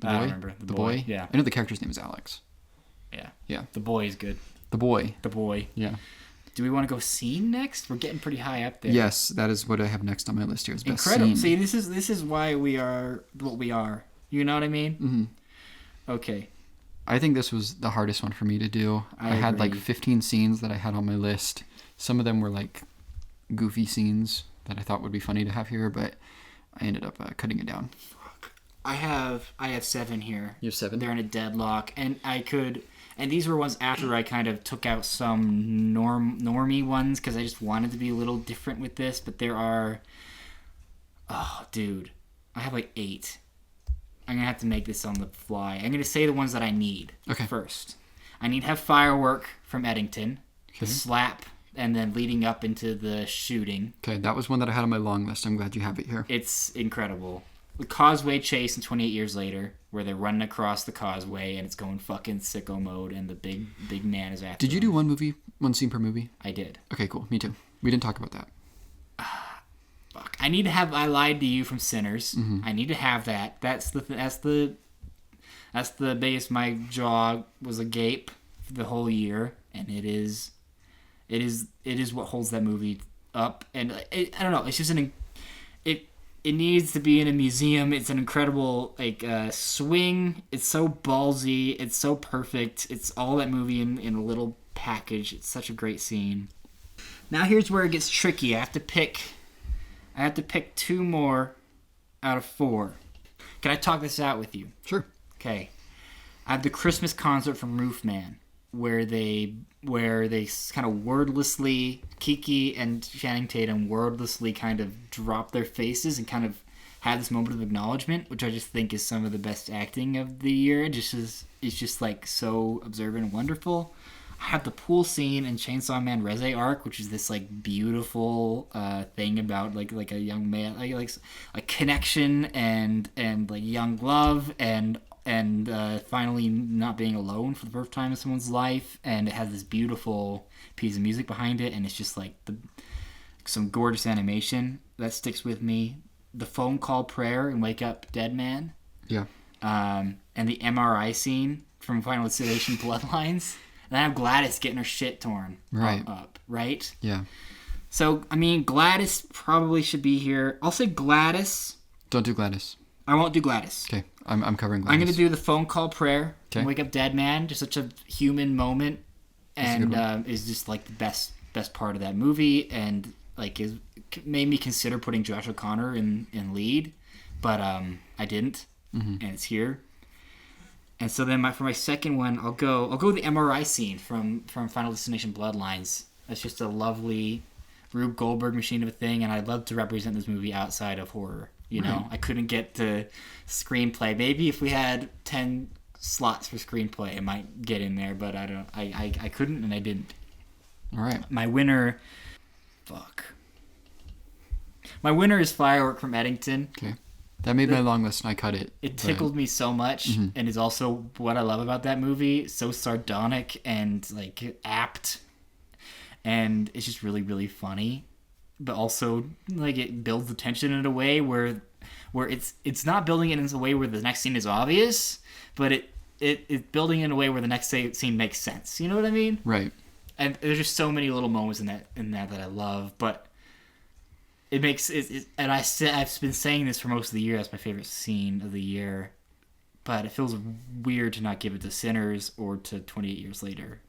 The boy? I don't remember. The boy? Yeah. I know the character's name is Alex. Yeah. Yeah. The boy is good. The boy. The boy. Yeah. Do we want to go scene next? We're getting pretty high up there. Yes, that is what I have next on my list here. Is best Incredible. scene. See, this is why we are what we are. You know what I mean? Mm-hmm. Okay. I think this was the hardest one for me to do. I had like 15 scenes that I had on my list. Some of them were like goofy scenes that I thought would be funny to have here, but I ended up cutting it down. I have 7 here. You have 7? They're in a deadlock, and and these were ones after I kind of took out some normie ones because I just wanted to be a little different with this. But there are, oh dude, I have like 8. I'm gonna have to make this on the fly. I'm gonna say the ones that I need first. I need to have Firework from Eddington, the slap, and then leading up into the shooting. Okay, that was one that I had on my long list. I'm glad you have it here. It's incredible. The Causeway chase in 28 Years Later, where they're running across the causeway and it's going fucking sicko mode, and the big man is after Did you do one scene per movie? I did. Okay, cool. Me too. We didn't talk about that. Fuck. I need to have I Lied to You from Sinners. Mm-hmm. I need to have that. That's the biggest. My jaw was agape for the whole year, and it is what holds that movie up. And I don't know. It's just it needs to be in a museum. It's an incredible swing. It's so ballsy. It's so perfect. It's all that movie in a little package. It's such a great scene. Now here's where it gets tricky. I have to pick 2 more out of 4. Can I talk this out with you? Sure. Okay. I have the Christmas concert from Roofman, where they kind of wordlessly, Kiki and Channing Tatum wordlessly kind of drop their faces and kind of have this moment of acknowledgement, which I just think is some of the best acting of the year. It's just like so observant and wonderful. I have the pool scene in Chainsaw Man Reze arc, which is this like beautiful thing about like a young man, like a connection and like young love and finally not being alone for the first time in someone's life, and it has this beautiful piece of music behind it, and it's just like some gorgeous animation that sticks with me. The phone call prayer in Wake Up Dead Man, and the MRI scene from Final Destination Bloodlines, and I have Gladys getting her shit torn up, right? Yeah. So I mean, Gladys probably should be here. I'll say Gladys. Don't do Gladys. I won't do Gladys. Okay, I'm covering Gladys. I'm gonna do the phone call prayer. Okay. Wake Up Dead Man. Just such a human moment, That's a good and is just like the best part of that movie, and like it made me consider putting Josh O'Connor in lead, but I didn't, and it's here. And so then for my second one, I'll go with the MRI scene from Final Destination Bloodlines. That's just a lovely Rube Goldberg machine of a thing, and I'd love to represent this movie outside of horror. You know, I couldn't get to screenplay. Maybe if we had 10 slots for screenplay, it might get in there, but I couldn't, and I didn't. All right. My winner, my winner is Firework from Eddington. Okay. That made my long list, and I cut it. It tickled me so much, and is also what I love about that movie. So sardonic and like apt, and it's just really, really funny. But also, like, it builds the tension in a way where it's not building it in a way where the next scene is obvious, but it's building it in a way where the next scene makes sense. You know what I mean? Right. And there's just so many little moments in that that I love, but it makes it. And I've been saying this for most of the year. That's my favorite scene of the year, but it feels weird to not give it to Sinners or to 28 Years Later,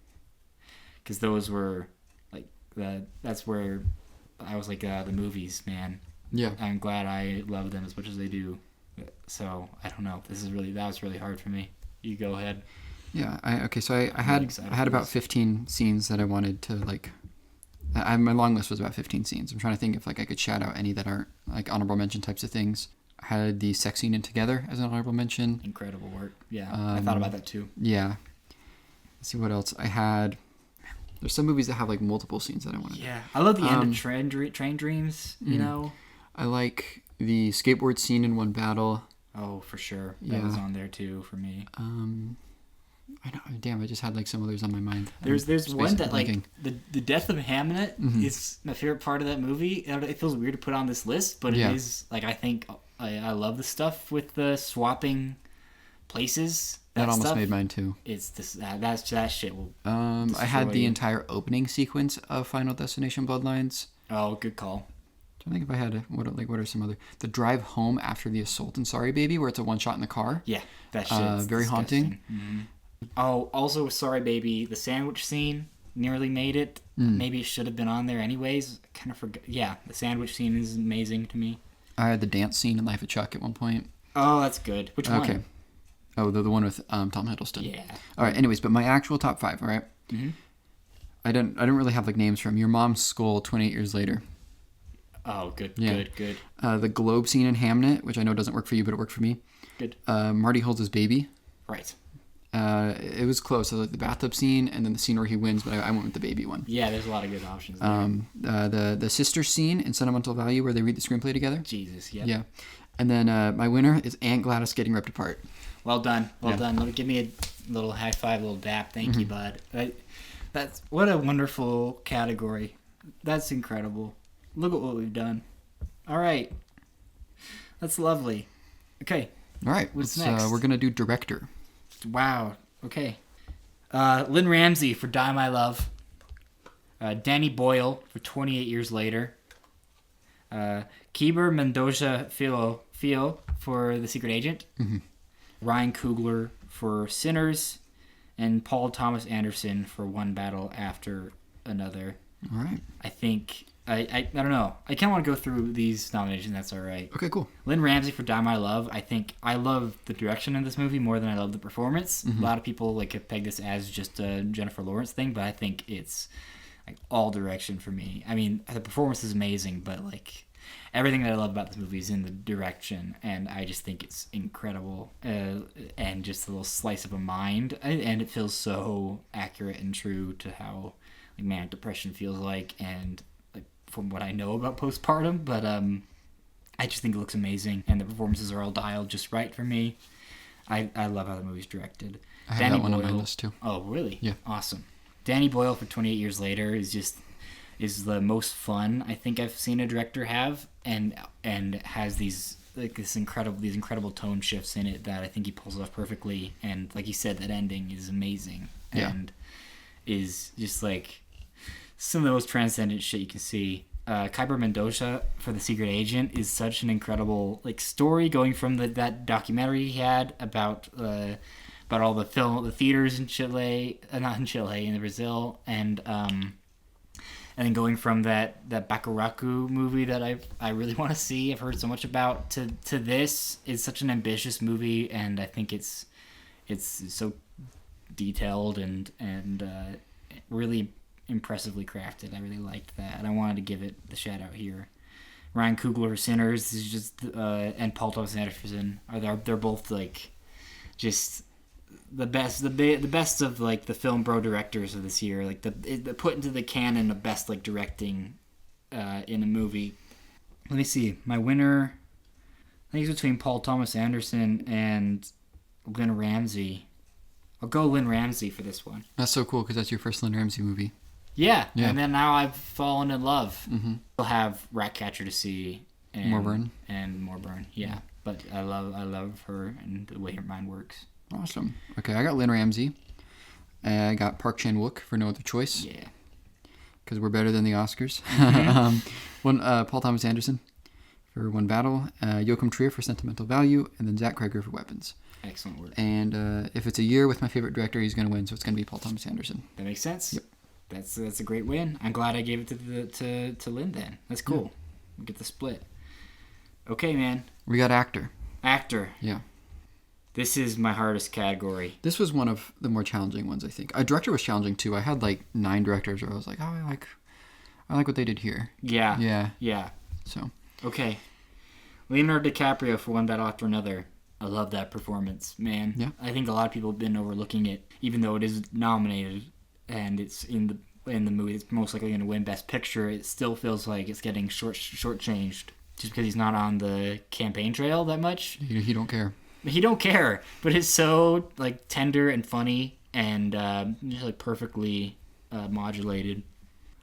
because those were like that's where I was like the movies, man. Yeah. I'm glad I love them as much as they do. So I don't know. That was really hard for me. You go ahead. Yeah. I had about 15 scenes that I wanted to like. My long list was about 15 scenes. I'm trying to think if like I could shout out any that aren't like honorable mention types of things. I had the sex scene in Together as an honorable mention. Incredible work. Yeah, I thought about that too. Yeah. Let's see what else I had. There's some movies that have like multiple scenes that I wanted. Yeah, I love the end of Train Dreams. You know. I like the skateboard scene in One Battle. Oh, for sure. That was on there too for me. I know. Damn, I just had like some others on my mind. There's one that like the death of Hamnet is my favorite part of that movie. It feels weird to put on this list, but it is like I think I love the stuff with the swapping places. That almost made mine too. It's this that shit will. I had the entire opening sequence of Final Destination Bloodlines. Oh, good call. I think if I had what are some other the drive home after the assault in Sorry Baby, where it's a one shot in the car. Yeah, that shit. Very haunting. Mm-hmm. Oh, also Sorry Baby, the sandwich scene nearly made it. Maybe it should have been on there anyways. Kind of forgot. Yeah, the sandwich scene is amazing to me. I had the dance scene in Life of Chuck at one point. Oh, that's good. Which one? Okay. Oh, the one with Tom Hiddleston. Yeah. All right. Anyways, but my actual top 5. All right. Mm-hmm. I didn't really have like names from Your Mom's Skull 28 Years Later. Oh, good. The Globe scene in Hamnet, which I know doesn't work for you, but it worked for me. Good. Marty holds his baby. Right. It was close. So like the bathtub scene and then the scene where he wins, but I went with the baby one. Yeah, there's a lot of good options there. The sister scene in Sentimental Value where they read the screenplay together. Jesus, yeah. Yeah. And then my winner is Aunt Gladys Getting Ripped Apart. Well done. Well done. Give me a little high five, a little dap. Thank you, bud. That's what a wonderful category. That's incredible. Look at what we've done. All right. That's lovely. Okay. All right. What's next? We're going to do director. Wow. Okay. Lynn Ramsey for Die My Love. Danny Boyle for 28 Years Later. Kiber Mendoza Fio for The Secret Agent. Mm-hmm. Ryan Coogler for Sinners. And Paul Thomas Anderson for One Battle After Another. All right. I think... I don't know. I kind of want to go through these nominations. That's all right. Okay, cool. Lynn Ramsey for Die My Love. I think I love the direction of this movie more than I love the performance. Mm-hmm. A lot of people like have pegged this as just a Jennifer Lawrence thing, but I think it's like all direction for me. I mean, the performance is amazing, but like everything that I love about this movie is in the direction, and I just think it's incredible and just a little slice of a mind, and it feels so accurate and true to how like manic depression feels like, and from what I know about postpartum, but I just think it looks amazing, and the performances are all dialed just right for me. I love how the movie's directed. I have that one on my list too. Oh, really? Yeah. Awesome. Danny Boyle for 28 Years Later is the most fun I think I've seen a director have, and has these incredible tone shifts in it that I think he pulls off perfectly. And like you said, that ending is amazing, and is just like some of the most transcendent shit you can see. Kyber Mendoza for The Secret Agent is such an incredible like story, going from that documentary he had about all the theaters in Chile, not in Chile, in Brazil, and then going from that Bacuracu movie that I really want to see, I've heard so much about, to this is such an ambitious movie, and I think it's so detailed and really impressively crafted. I really liked that, and I wanted to give it the shout out here. Ryan Coogler for Sinners is just and Paul Thomas Anderson they're both like just the best of like the film bro directors of this year, like the put into the canon of best like directing in a movie. Let me see, my winner I think it's between Paul Thomas Anderson and Lynn Ramsey. I'll go Lynn Ramsey for this one. That's so cool because that's your first Lynn Ramsey movie. Yeah, and then now I've fallen in love. Mm-hmm. I'll have Ratcatcher to see and Morburn. Yeah, but I love her and the way her mind works. Awesome. Okay, I got Lynn Ramsey. I got Park Chan-wook for No Other Choice. Yeah. Because we're better than the Oscars. Mm-hmm. Paul Thomas Anderson for One Battle. Joachim Trier for Sentimental Value. And then Zach Cregger for Weapons. Excellent work. And if it's a year with my favorite director, he's going to win. So it's going to be Paul Thomas Anderson. That makes sense. Yep. That's a great win. I'm glad I gave it to Lynn then. That's cool. We get the split. Okay, man. We got actor. Actor. Yeah. This is my hardest category. This was one of the more challenging ones, I think. A director was challenging too. I had like 9 directors where I was like, oh, I like what they did here. Yeah. So. Okay. Leonardo DiCaprio for One Battle After Another. I love that performance, man. Yeah. I think a lot of people have been overlooking it, even though it is nominated and it's in the movie. It's most likely going to win Best Picture. It still feels like it's getting shortchanged just because he's not on the campaign trail that much. He don't care. He don't care, but it's so like tender and funny and just like perfectly modulated.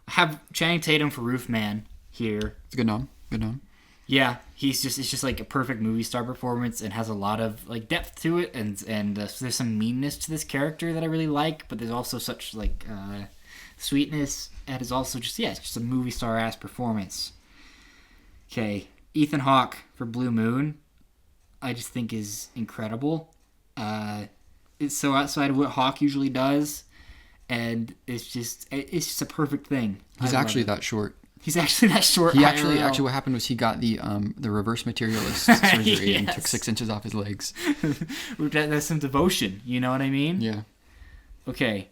I have Channing Tatum for Roofman here. It's a good nom. Yeah, it's just like a perfect movie star performance and has a lot of like depth to it, and there's some meanness to this character that I really like, but there's also such like sweetness, and it's also just it's just a movie star ass performance. Okay, Ethan Hawke for Blue Moon. I just think is incredible. It's so outside of what Hawk usually does, and it's just a perfect thing. He's actually that short. He's actually that short. He actually what happened was he got the reverse materialist surgery and took 6 inches off his legs. That's some devotion. You know what I mean? Yeah. Okay.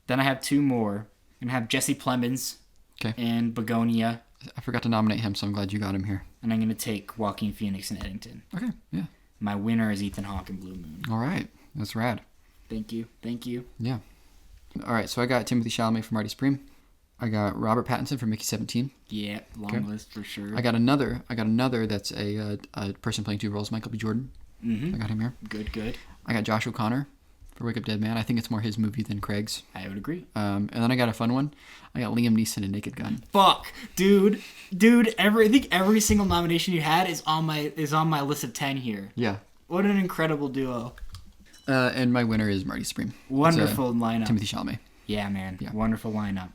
Then I have 2 more. I'm gonna have Jesse Plemons. Okay. And Begonia. I forgot to nominate him, so I'm glad you got him here. And I'm gonna take Joaquin Phoenix and Eddington. Okay. Yeah. My winner is Ethan Hawke in Blue Moon. All right. That's rad. Thank you. Yeah. All right. So I got Timothée Chalamet from Marty Supreme. I got Robert Pattinson from Mickey 17. Yeah, long list for sure. I got another that's a person playing 2 roles, Michael B. Jordan. Mm-hmm. I got him here. Good. I got Josh O'Connor for Wake Up Dead Man. I think it's more his movie than Craig's. I would agree. And then I got a fun one. I got Liam Neeson in Naked Gun. Fuck, dude. I think every single nomination you had is on my list of 10 here. Yeah. What an incredible duo. And my winner is Marty Supreme. Wonderful lineup. Timothée Chalamet. Yeah, man. Yeah. Wonderful lineup.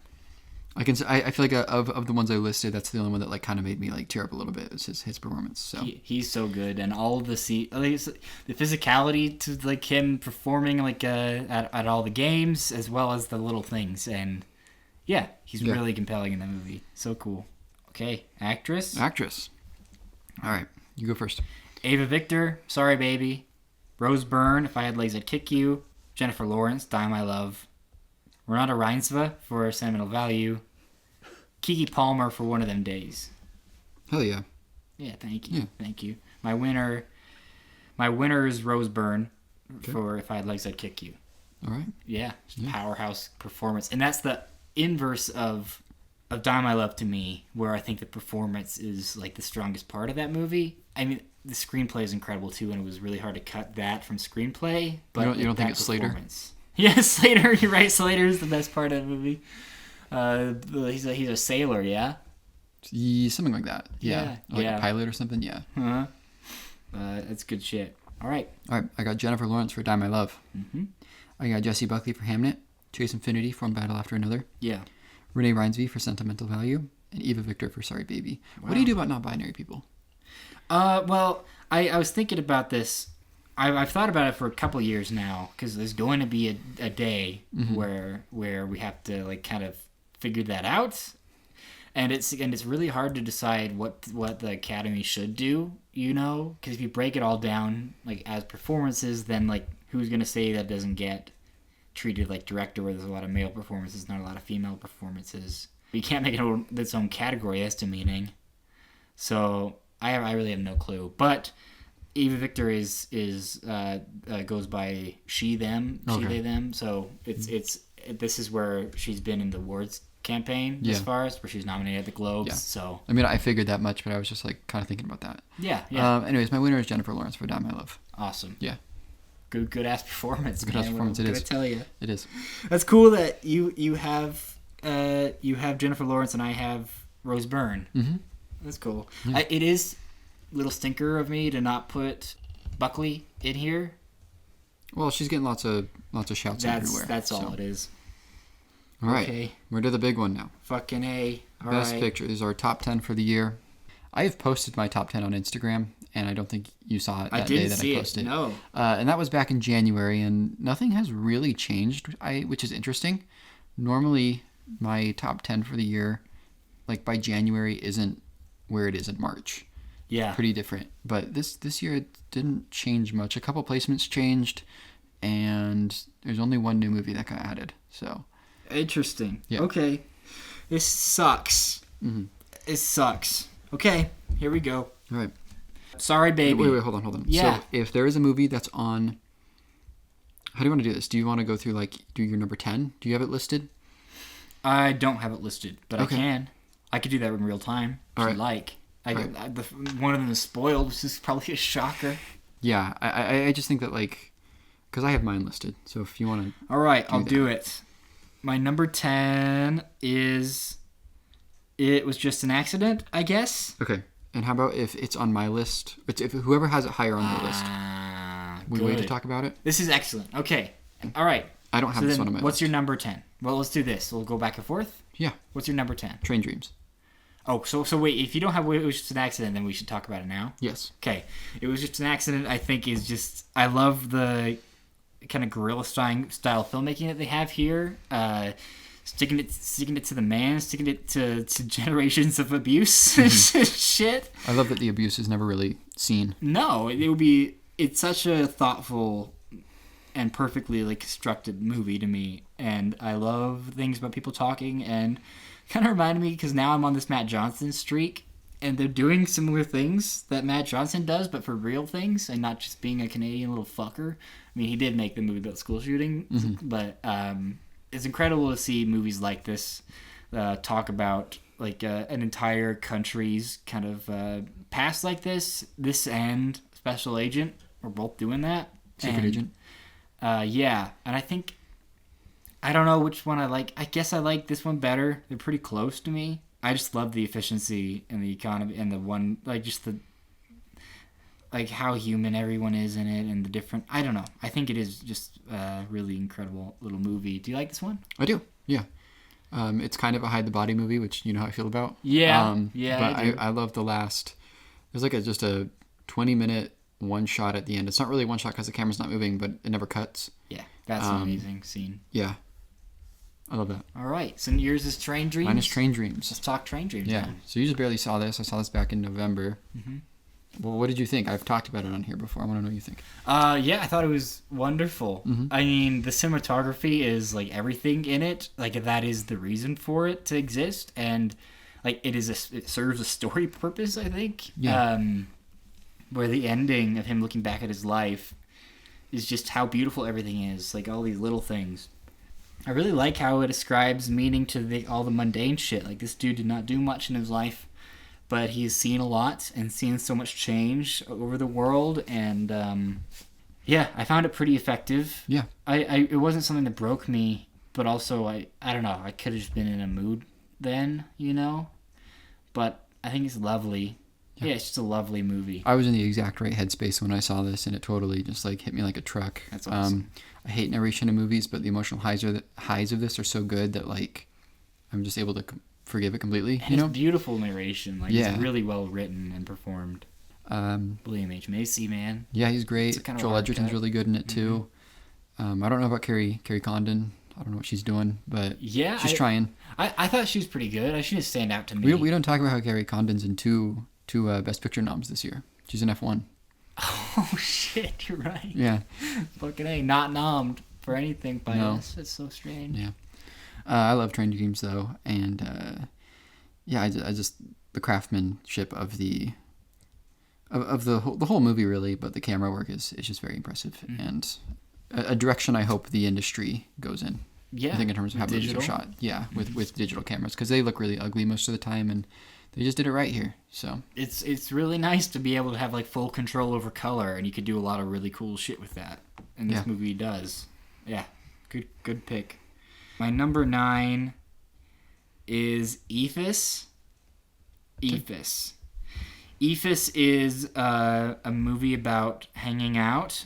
I feel like of the ones I listed, that's the only one that like kind of made me like tear up a little bit. It's his performance. So he's so good, and all of the the physicality to like him performing like at all the games as well as the little things, and he's really compelling in that movie. So cool. Okay, actress. All right, you go first. Ava Victor, Sorry Baby. Rose Byrne, If I Had Legs I'd Kick You. Jennifer Lawrence, Die My Love. Renata Reinsva for Sentimental Value. Keke Palmer for One of Them Days. Hell yeah. Yeah, thank you. Yeah. Thank you. My winner is Rose Byrne for If I Had Legs I'd Kick You. All right. Yeah, powerhouse performance. And that's the inverse of Die My Love to me, where I think the performance is like the strongest part of that movie. I mean, the screenplay is incredible too, and it was really hard to cut that from screenplay. But you don't think it's Slater? Yeah, Slater. You're right. Slater is the best part of the movie. He's a sailor, yeah. Something like that. Yeah. Like a pilot or something. Yeah. Uh-huh. That's good shit. All right. I got Jennifer Lawrence for Die My Love. Mm-hmm. I got Jessie Buckley for Hamnet. Chase Infinity for One Battle After Another. Yeah. Renee Reinsve for Sentimental Value. and Eva Victor for Sorry Baby. Wow. What do you do about non-binary people? Well, I was thinking about this. I've thought about it for a couple years now, because there's going to be a day where we have to like kind of figure that out, and it's really hard to decide what the Academy should do, you know, because if you break it all down like as performances, then like who's gonna say that doesn't get treated like director, where there's a lot of male performances, not a lot of female performances. You can't make it its own category. That's demeaning. So I really have no clue, but Eva Victor goes by she them, she they them. So this is where she's been in the awards campaign as far as where she's nominated at the Globes. Yeah. So I mean, I figured that much, but I was just like kind of thinking about that. Yeah. Anyways, my winner is Jennifer Lawrence for Die My Love. Awesome. Yeah. Good ass performance. Good ass performance. It is. I tell you, it is. That's cool that you have Jennifer Lawrence and I have Rose Byrne. Mm-hmm. That's cool. Yeah. It is a little stinker of me to not put Buckley in here. Well, she's getting lots of shouts everywhere. That's all it is. All right. Okay. We're to the big one now. Fucking A. All Best right. Picture. These are our top 10 for the year. I have posted my top 10 on Instagram, and I don't think you saw it that day that I posted. No. And that was back in January, and nothing has really changed, which is interesting. Normally, my top 10 for the year, like by January, isn't where it is in March. Yeah. Pretty different. But this year, it didn't change much. A couple placements changed, and there's only one new movie that got added. So interesting. Yeah. Okay. This sucks. Mm-hmm. It sucks. Okay, here we go. All right. Sorry, Baby. Wait, hold on. Yeah. So if there is a movie that's on, how do you want to do this? Do you want to go through do your number 10? Do you have it listed? I don't have it listed, but okay. I can. I could do that in real time if you like. One of them is spoiled, which is probably a shocker. Yeah, I just think that because I have mine listed. So if you want to. All right, I'll do it. My number 10 is. It was just an accident, I guess. Okay. And how about if it's on my list? If whoever has it higher on their list. We wait to talk about it? This is excellent. Okay. All right. I don't have this one on my list. What's your number 10? Well, let's do this. We'll go back and forth. Yeah. What's your number 10? Train Dreams. Oh, so wait. If you don't have It Was Just an Accident, then we should talk about it now? Yes. Okay. It Was Just an Accident, I think, is just... I love the kind of guerrilla style filmmaking that they have here. Sticking it to the man, sticking it to generations of abuse shit. I love that the abuse is never really seen. No, it's such a thoughtful and perfectly constructed movie to me, and I love things about people talking, and kind of reminded me because now I'm on this Matt Johnson streak, and they're doing similar things that Matt Johnson does, but for real things, and not just being a Canadian little fucker. I mean, he did make the movie about school shooting, but it's incredible to see movies like this talk about an entire country's kind of past like this. This and Special Agent are both doing that. Secret Agent. Yeah, and I think I don't know which one I like. I guess I like this one better. They're pretty close to me. I just love the efficiency and the economy and the one just the how human everyone is in it and the different... I don't know. I think it is just a really incredible little movie. Do you like this one? I do, yeah. It's kind of a hide-the-body movie, which you know how I feel about. Yeah, But I love the last... There's just a 20-minute one shot at the end. It's not really one shot because the camera's not moving, but it never cuts. Yeah, that's an amazing scene. Yeah. I love that. All right, so yours is Train Dreams? Mine is Train Dreams. Let's talk Train Dreams. Yeah, then. So you just barely saw this. I saw this back in November. Mm-hmm. Well, what did you think? I've talked about it on here before. I want to know what you think. Yeah, I thought it was wonderful. Mm-hmm. I mean, the cinematography is everything in it. That is the reason for it to exist, and it serves a story purpose. I think. Yeah. Where the ending of him looking back at his life is just how beautiful everything is. All these little things. I really like how it ascribes meaning to all the mundane shit. This dude did not do much in his life, but he's seen a lot and seen so much change over the world, and I found it pretty effective. Yeah, it wasn't something that broke me, but also I don't know, I could have just been in a mood then, but I think it's lovely. Yeah, it's just a lovely movie. I was in the exact right headspace when I saw this, and it totally just hit me like a truck. That's awesome. I hate narration in movies, but the emotional highs of this are so good that I'm just able to forgive it completely. And it's beautiful narration. Like, Yeah. it's really well written and performed. William H. Macy, man. Yeah, he's great. It's kind of Joel hard Edgerton's cut. really good in it too. I don't know about Carrie Condon. I don't know what she's doing, but Yeah, she's trying. I thought she was pretty good. She didn't stand out to me. We don't talk about how Carrie Condon's in two Best Picture noms this year. She's in F1. Oh shit, you're right. Yeah. Fucking A, not nommed for anything by No. us. It's so strange. Yeah. I love Train to Dreams though, and I just the craftsmanship of the whole movie really, but the camera work is just very impressive, and a direction I hope the industry goes in. Yeah, I think in terms of how movies are digital. shot. Yeah, with digital cameras, because they look really ugly most of the time, and they just did it right here. So It's really nice to be able to have like full control over color, and you could do a lot of really cool shit with that. And this Yeah. movie does. Yeah, good pick. My number 9 is Ephus. Ephus. Ephus is a movie about hanging out.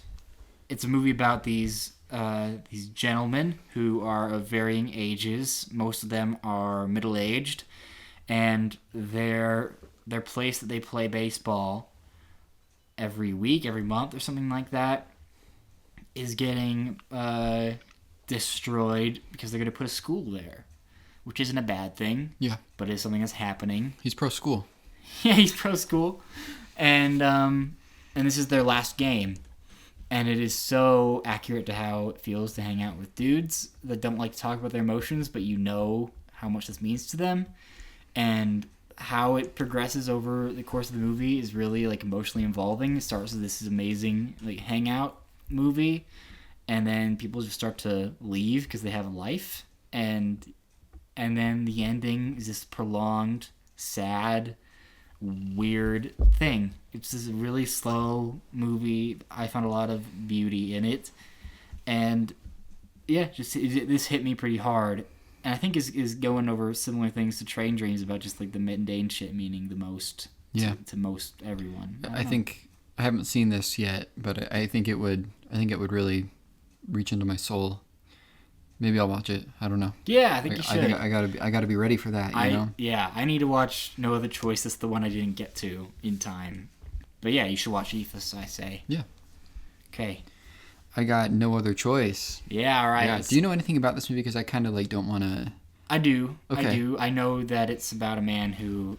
It's a movie about these gentlemen who are of varying ages. Most of them are middle-aged, and their place that they play baseball every week, every month, or something like that, is getting destroyed because they're going to put a school there, which isn't a bad thing. yeah, But it's something that's happening. he's pro school. Yeah, he's pro school, and this is their last game, and it is so accurate to how it feels to hang out with dudes that don't like to talk about their emotions, but you know how much this means to them, and how it progresses over the course of the movie is really like emotionally involving. It starts with this amazing like hangout movie, and then people just start to leave because they have a life, and then the ending is this prolonged, sad, weird thing. It's this really slow movie. I found a lot of beauty in it, and yeah, this hit me pretty hard. And I think is going over similar things to Train Dreams about just like the mundane shit meaning the most. To most everyone. I think I haven't seen this yet, but I think it would really reach into my soul. Maybe I'll watch it. I don't know. Yeah, I think you should. I think I gotta be ready for that. You know. Yeah, I need to watch No Other Choice. That's the one I didn't get to in time. But yeah, you should watch Ephus, I say. Yeah. Okay. I got No Other Choice. Yeah, all right. Yeah. Do you know anything about this movie? Because I kind of like don't want to. I do. Okay. I do. I know that it's about a man who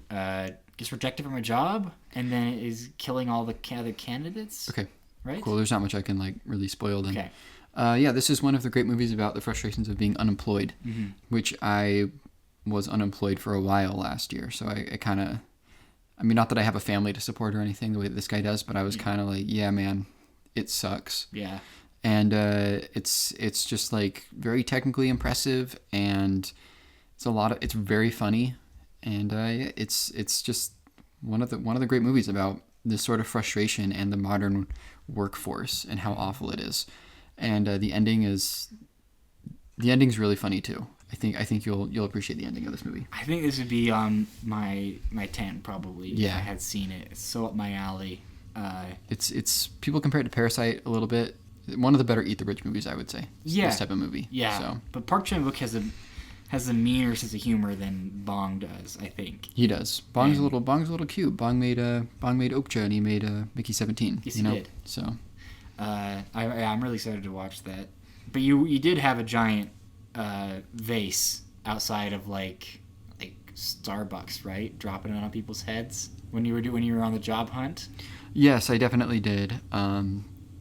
gets rejected from a job and then is killing all the other candidates. Okay. Right? Cool. There's not much I can like really spoil then. Okay. Yeah, this is one of the great movies about the frustrations of being unemployed, which I was unemployed for a while last year. So I kind of, I mean, not that I have a family to support or anything the way that this guy does, but I was kind of like, yeah, man, it sucks. Yeah. And it's just like very technically impressive, and it's very funny, and it's just one of the great movies about this sort of frustration and the modern workforce and how awful it is. And the ending's really funny too. I think you'll appreciate the ending of this movie. I think this would be on my 10 probably if Yeah. I had seen it. It's so up my alley. It's people compare it to Parasite a little bit. One of the better Eat the Rich movies, I would say. Yeah. This type of movie. Yeah. So But Park Chan-wook has a meaner sense of humor than Bong does, I think. he does. Bong's a little cute. Bong made Okja, and he made Mickey 17. Yes, you he know? did. So I'm really excited to watch that. But you did have a giant vase outside of like Starbucks, right? Dropping it on people's heads when you were on the job hunt. yes, I definitely did.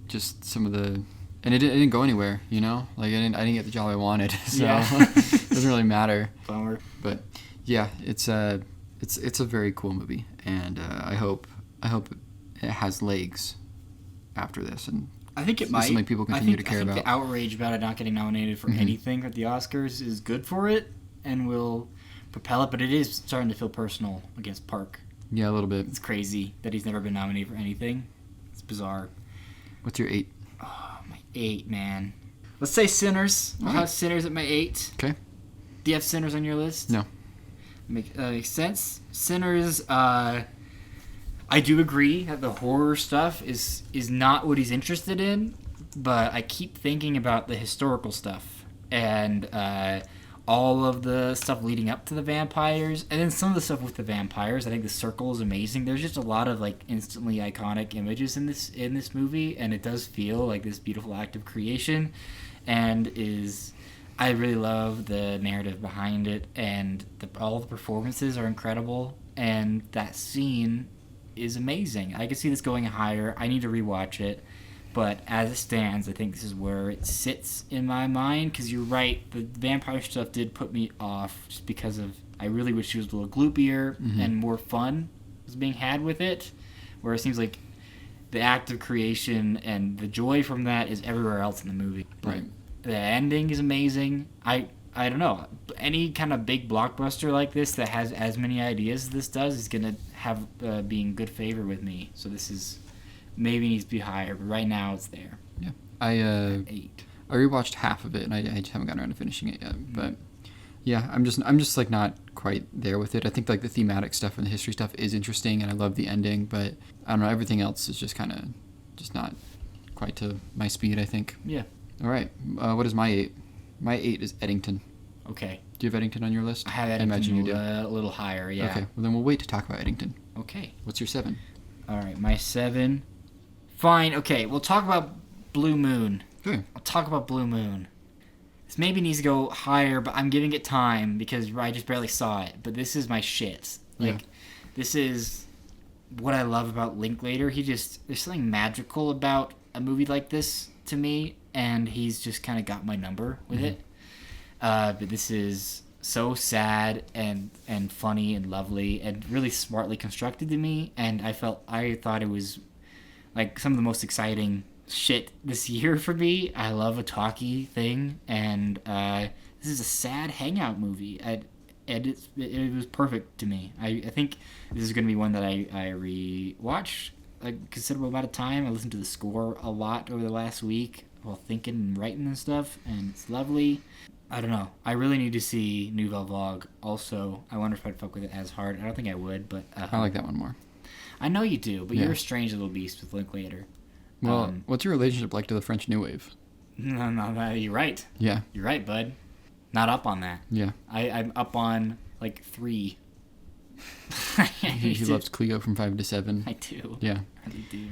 Just some of the, and it didn't go anywhere. You know, like I didn't get the job I wanted. So Yeah. it doesn't really matter. Bummer. But yeah, it's a very cool movie, and I hope it has legs after this, and I think it it's might. something people continue to care I think about. the outrage about it not getting nominated for anything at the Oscars is good for it and will propel it, but it is starting to feel personal against Park. Yeah, a little bit. It's crazy that he's never been nominated for anything. It's bizarre. What's your 8? Oh, my 8, man. Let's say Sinners. I'll have Sinners at my 8. Okay. Do you have Sinners on your list? No. Makes sense. Sinners, I do agree that the horror stuff is not what he's interested in, but I keep thinking about the historical stuff and all of the stuff leading up to the vampires, and then some of the stuff with the vampires. I think the circle is amazing. There's just a lot of like instantly iconic images in this movie, and it does feel like this beautiful act of creation, and I really love the narrative behind it, and all the performances are incredible, and that scene is amazing. I could see this going higher. I need to rewatch it. But as it stands, I think this is where it sits in my mind. Because you're right, the vampire stuff did put me off just because of... I really wish it was a little gloopier and more fun was being had with it. Where it seems like the act of creation and the joy from that is everywhere else in the movie. Right. The ending is amazing. I don't know. Any kind of big blockbuster like this that has as many ideas as this does is going to have be in good favor with me. So this is... maybe needs to be higher, but right now it's there. Yeah. 8. I rewatched half of it, and I just haven't gotten around to finishing it yet. But yeah, I'm just like not quite there with it. I think like the thematic stuff and the history stuff is interesting, and I love the ending, but I don't know, everything else is just kind of just not quite to my speed, I think. Yeah. All right. What is my 8? My 8 is Eddington. Okay. Do you have Eddington on your list? I have Eddington. I imagine you do. A little higher, yeah. Okay. Well, then we'll wait to talk about Eddington. Okay. What's your 7? All right, my 7. Fine. Okay, we'll talk about Blue Moon. Okay. I'll talk about Blue Moon. This maybe needs to go higher, but I'm giving it time because I just barely saw it. But this is my shit. Like, this is what I love about Linklater. There's something magical about a movie like this to me, and he's just kind of got my number with it. But this is so sad and funny and lovely and really smartly constructed to me, and I thought it was like some of the most exciting shit this year for me. I love a talkie thing, and this is a sad hangout movie. And it was perfect to me. I think this is going to be one that I re-watch a considerable amount of time. I listened to the score a lot over the last week while thinking and writing and stuff, and it's lovely. I don't know. I really need to see Nouvelle Vague. Also, I wonder if I'd fuck with it as hard. I don't think I would, but... I like that one more. I know you do, but you're a strange little beast with Linklater. Well, what's your relationship like to the French New Wave? No, you're right. Yeah. You're right, bud. Not up on that. Yeah. I'm up on, 3. He loves Cleo from 5 to 7. I do. Yeah. I really do.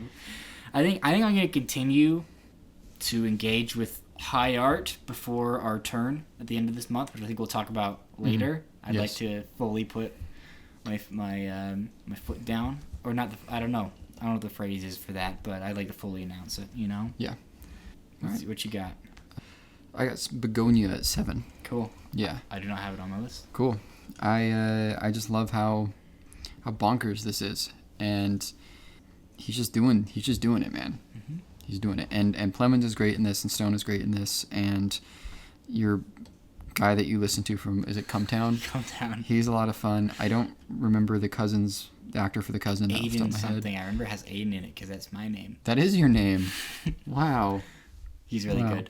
I think I'm going to continue to engage with high art before our turn at the end of this month, which I think we'll talk about later. I'd like to fully put my foot down, or not. I don't know what the phrase is for that, but I'd like to fully announce it. You know? Yeah. All right. What you got? I got Begonia at 7. Cool. Yeah. I do not have it on my list. Cool. I just love how bonkers this is, and he's just doing it, man. Mm-hmm. He's doing it, and Plemons is great in this, and Stone is great in this, and your guy that you listen to from, is it Cumtown? Cumtown. He's a lot of fun. I don't remember the actor for the cousin. Aiden something. I remember it has Aiden in it because that's my name. That is your name. Wow. He's really good.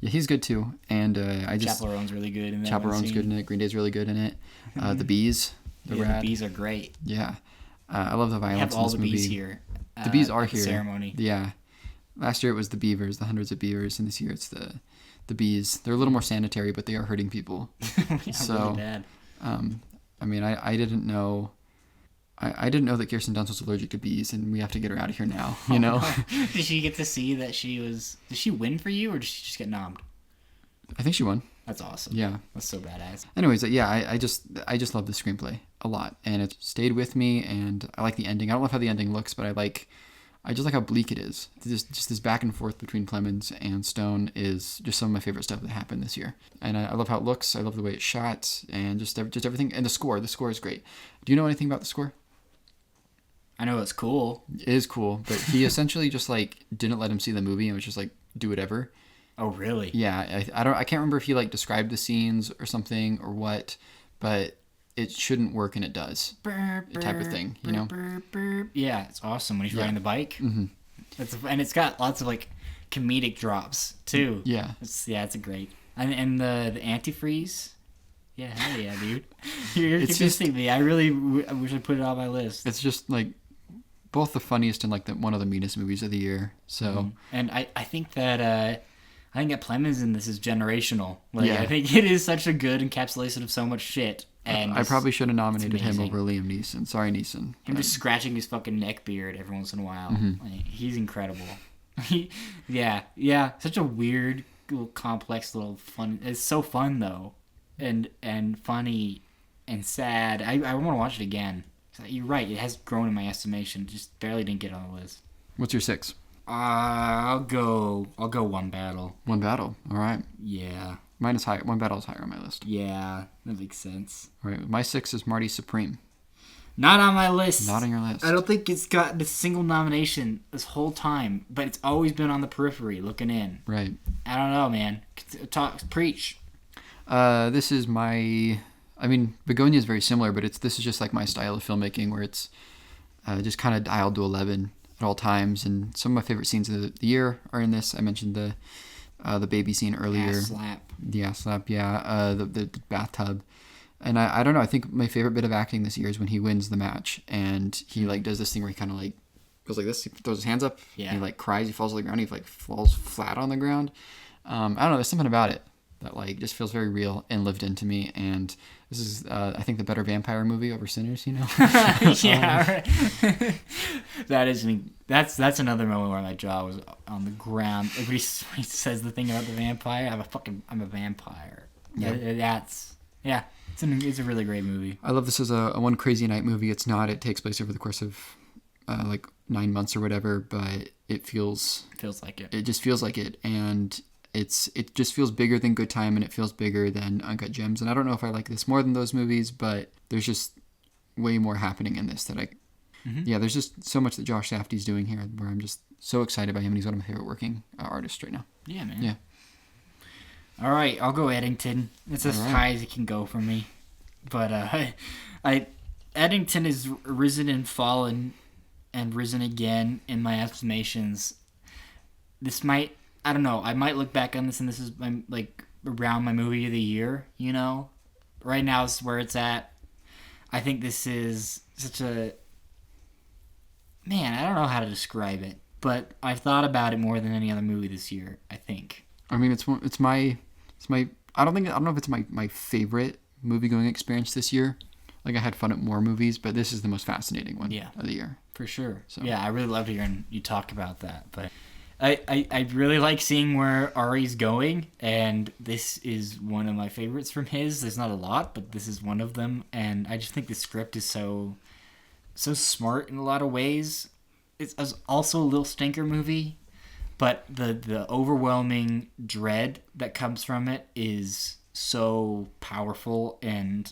Yeah, he's good too, and Chaperone's really good in that. Chaperone's good in it. Green Day's really good in it. The Bees, rad. The Bees are great. Yeah, I love the violence in this movie. We have all the bees here. The bees are at the here. Ceremony. Yeah. Last year it was the beavers, the hundreds of beavers, and this year it's the bees. They're a little more sanitary, but they are hurting people. Really bad. I mean, I didn't know. I didn't know that Kirsten Dunst was allergic to bees, and we have to get her out of here now. You know? Did she get to see that she was? Did she win for you, or did she just get nommed? I think she won. That's awesome. Yeah, that's so badass. Anyways, yeah, I just love the screenplay a lot, and it stayed with me, and I like the ending. I don't love how the ending looks, but I just like how bleak it is. Just this back and forth between Plemons and Stone is just some of my favorite stuff that happened this year. And I love how it looks. I love the way it's shot, and just everything. And the score. The score is great. Do you know anything about the score? I know it's cool. It is cool, but he essentially just didn't let him see the movie and was just do whatever. Oh, really? Yeah, I can't remember if he described the scenes or something or what, but it shouldn't work and it does. Type of thing, you know? Yeah, it's awesome when he's riding the bike. Mm-hmm. And it's got lots of comedic drops too. Yeah. It's a great. And the antifreeze. Yeah, hell yeah, dude. You're convincing me. I wish I put it on my list. It's just both the funniest and one of the meanest movies of the year. So and I think that I think that Plemons in this is generational. Like, Yeah. I think it is such a good encapsulation of so much shit. And I probably should have nominated him amazing. over Liam Neeson. Sorry, Neeson. him just scratching his fucking neck beard every once in a while. Mm-hmm. Like, he's incredible. Yeah. Such a weird, little complex, little fun. It's so fun though, and funny, and sad. I want to watch it again. You're right. It has grown in my estimation. Just barely didn't get on the list. What's your 6? I'll go One Battle. One Battle. All right. Yeah. Mine is higher. One Battle is higher on my list. Yeah, that makes sense. All right. My 6 is Marty Supreme. Not on my list. Not on your list. I don't think it's got a single nomination this whole time, but it's always been on the periphery looking in. Right. I don't know, man. Preach. This is my... I mean, Begonia is very similar, but this is just like my style of filmmaking where it's just kind of dialed to 11 at all times. And some of my favorite scenes of the year are in this. I mentioned the baby scene earlier. Ass slap. The ass slap, yeah. The bathtub. And I don't know. I think my favorite bit of acting this year is when he wins the match and he like does this thing where he kind of like goes like this. He throws his hands up. Yeah. And he like cries. He falls to the ground. He like falls flat on the ground. I don't know. There's something about it that like just feels very real and lived into me. And this is I think the better vampire movie over Sinners. You know. Yeah. Right. That's another moment where my jaw was on the ground. Like when he says the thing about the vampire. I'm a vampire. Yeah. It's a really great movie. I love this as a One Crazy Night movie. It's not. It takes place over the course of like 9 months or whatever, but it feels like it. It just feels like it, and it just feels bigger than Good Time, and it feels bigger than Uncut Gems. And I don't know if I like this more than those movies, but there's just way more happening in this that yeah, there's just so much that Josh Safdie's doing here where I'm just so excited by him, and he's one of my favorite working artists right now. Yeah, man. Yeah. All right, I'll go Eddington. It's as high as it can go for me. But Eddington is risen and fallen and risen again in my estimations. I don't know, I might look back on this and this is like around my movie of the year, you know? Right now is where it's at. I think this is such a... Man, I don't know how to describe it, but I've thought about it more than any other movie this year, I think. I mean, it's my I don't know if it's my favorite movie going experience this year. Like I had fun at more movies, but this is the most fascinating one of the year. For sure. So. Yeah, I really loved hearing you talk about that. But I really like seeing where Ari's going, and this is one of my favorites from his. There's not a lot, but this is one of them, and I just think the script is so smart in a lot of ways. It's also a little stinker movie, but the overwhelming dread that comes from it is so powerful, and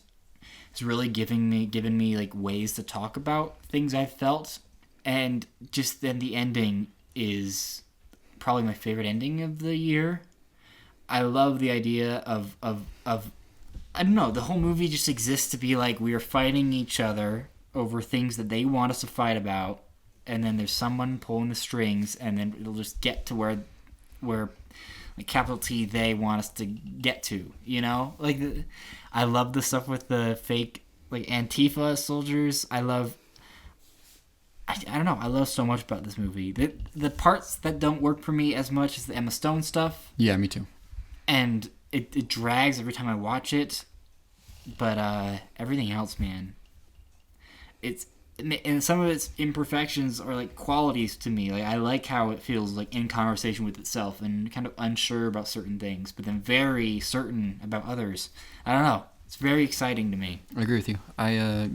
it's really given me like ways to talk about things I've felt. And just then the ending is probably my favorite ending of the year. I love the idea of I don't know, the whole movie just exists to be like we are fighting each other over things that they want us to fight about, and then there's someone pulling the strings, and then it'll just get to where like capital T they want us to get to, you know? Like I love the stuff with the fake like Antifa soldiers. I don't know. I love so much about this movie. The parts that don't work for me as much is the Emma Stone stuff. Yeah, me too. And it drags every time I watch it. But everything else, man. And some of its imperfections are like qualities to me. Like I like how it feels like in conversation with itself and kind of unsure about certain things, but then very certain about others. I don't know. It's very exciting to me. I agree with you. I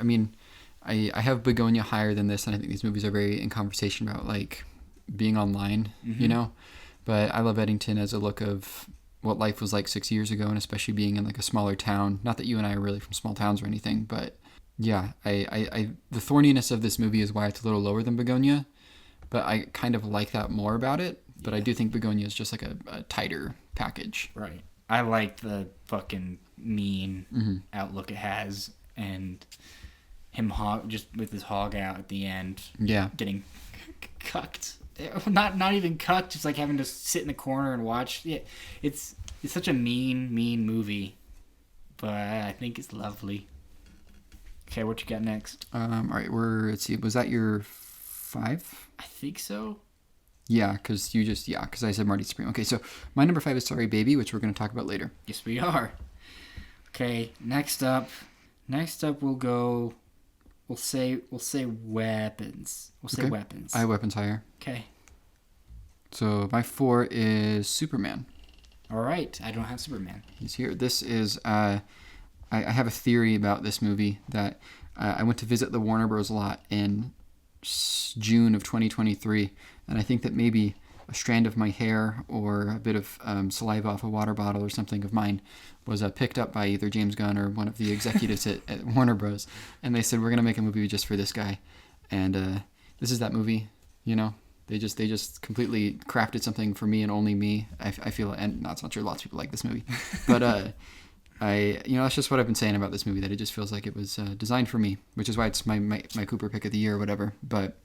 mean, I have Begonia higher than this, and I think these movies are very in conversation about like being online, you know. But I love Eddington as a look of what life was like 6 years ago, and especially being in like a smaller town. Not that you and I are really from small towns or anything, but yeah, I the thorniness of this movie is why it's a little lower than Begonia, but I kind of like that more about it. But I do think Begonia is just like a tighter package. Right. I like the fucking mean outlook it has, and him just with his hog out at the end. Yeah. Getting cucked. Not even cucked, just like having to sit in the corner and watch. Yeah, it's such a mean movie, but I think it's lovely. Okay, what you got next? All right, let's see. Was that your 5? I think so. Yeah, because because I said Marty Supreme. Okay, so my number 5 is Sorry Baby, which we're going to talk about later. Yes, we are. Okay, next up we'll go. We'll say weapons. We'll say weapons. I have weapons higher. Okay. So my 4 is Superman. All right. I don't have Superman. He's here. This is I have a theory about this movie that I went to visit the Warner Bros. Lot in June of 2023, and I think that maybe a strand of my hair or a bit of saliva off a water bottle or something of mine was picked up by either James Gunn or one of the executives at Warner Bros. And they said, we're going to make a movie just for this guy. And this is that movie, you know. They just completely crafted something for me and only me. I feel, and that's not true. Lots of people like this movie. But that's just what I've been saying about this movie, that it just feels like it was designed for me, which is why it's my Cooper pick of the year or whatever. But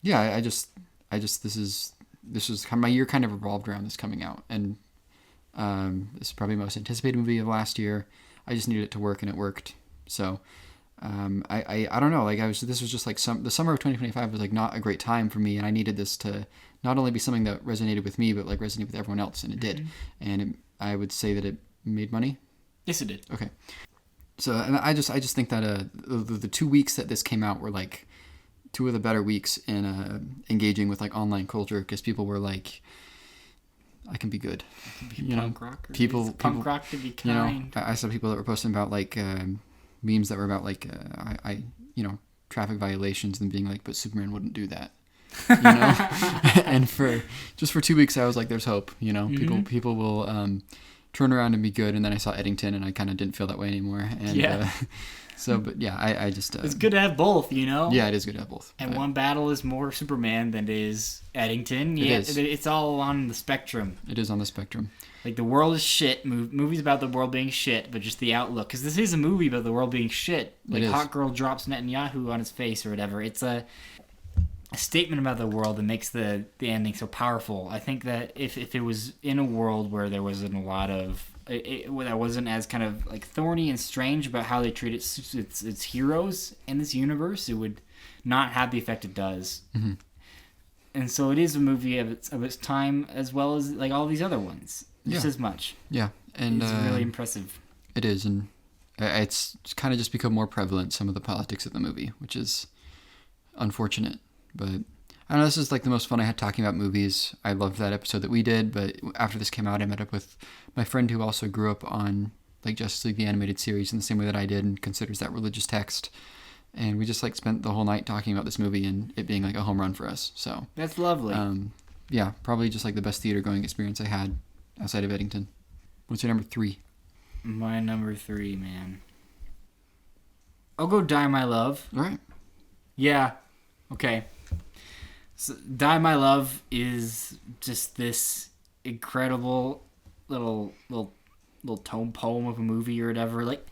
yeah, I just this is my year kind of revolved around this coming out, and this is probably the most anticipated movie of last year. I just needed it to work, and it worked. So I don't know, like this was just like the summer of 2025 was like not a great time for me, and I needed this to not only be something that resonated with me, but like resonate with everyone else, and it did. And I would say that it made money. Yes, it did. Okay. So and I just think that the 2 weeks that this came out were like 2 of the better weeks in engaging with like online culture, because people were like, I can be good. Punk rock. Punk rock to be kind. I saw people that were posting about like memes that were about like traffic violations and being like, but Superman wouldn't do that. And for 2 weeks I was like, there's hope. People will turn around and be good. And then I saw Eddington, and I kind of didn't feel that way anymore. And but yeah, I just it's good to have both, Yeah, it is good to have both. And one battle is more Superman than it is Eddington. Yeah, it's all on the spectrum. It is on the spectrum. Like, the world is shit. Movies about the world being shit, but just the outlook. Because this is a movie about the world being shit. Like, Hot Girl drops Netanyahu on his face or whatever. It's a statement about the world that makes the ending so powerful. I think that if it was in a world where there wasn't a lot of... that wasn't as kind of like thorny and strange about how they treat its heroes in this universe, it would not have the effect it does. Mm-hmm. And so it is a movie of its time, as well as like all these other ones. Just as much. Yeah. And it's really impressive. It is, and it's kind of just become more prevalent, some of the politics of the movie, which is unfortunate. But I don't know, this is like the most fun I had talking about movies. I loved that episode that we did, but after this came out, I met up with my friend who also grew up on like Justice League the Animated Series in the same way that I did, and considers that religious text. And we just like spent the whole night talking about this movie and it being like a home run for us. So that's lovely. Yeah, probably just like the best theater going experience I had outside of Eddington. What's your number 3? My number 3, man. I'll go Die My Love. All right. Yeah. Okay. So, Die My Love is just this incredible little tone poem of a movie or whatever. Like,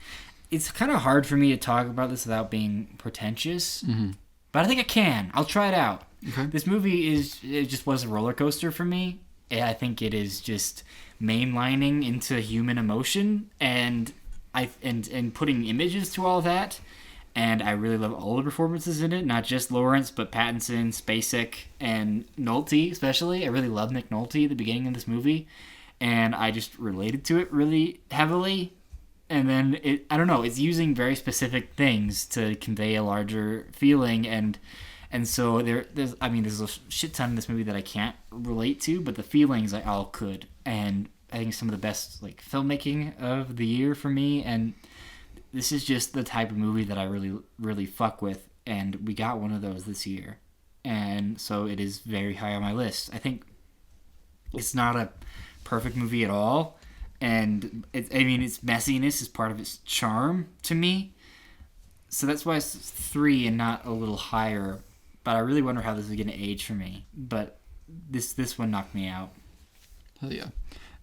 it's kind of hard for me to talk about this without being pretentious, but I think I can. I'll try it out. Okay. This movie it just was a roller coaster for me. I think it is just mainlining into human emotion and putting images to all that. And I really love all the performances in it, not just Lawrence, but Pattinson, Spacek, and Nolte especially. I really love Nick Nolte at the beginning of this movie, and I just related to it really heavily. And then I don't know, it's using very specific things to convey a larger feeling, and so there's a shit ton in this movie that I can't relate to, but the feelings I all could. And I think some of the best like filmmaking of the year for me, and this is just the type of movie that I really, really fuck with, and we got one of those this year. And so it is very high on my list. I think it's not a perfect movie at all, and its messiness is part of its charm to me. So that's why it's 3 and not a little higher. But I really wonder how this is going to age for me. But this one knocked me out. Hell yeah.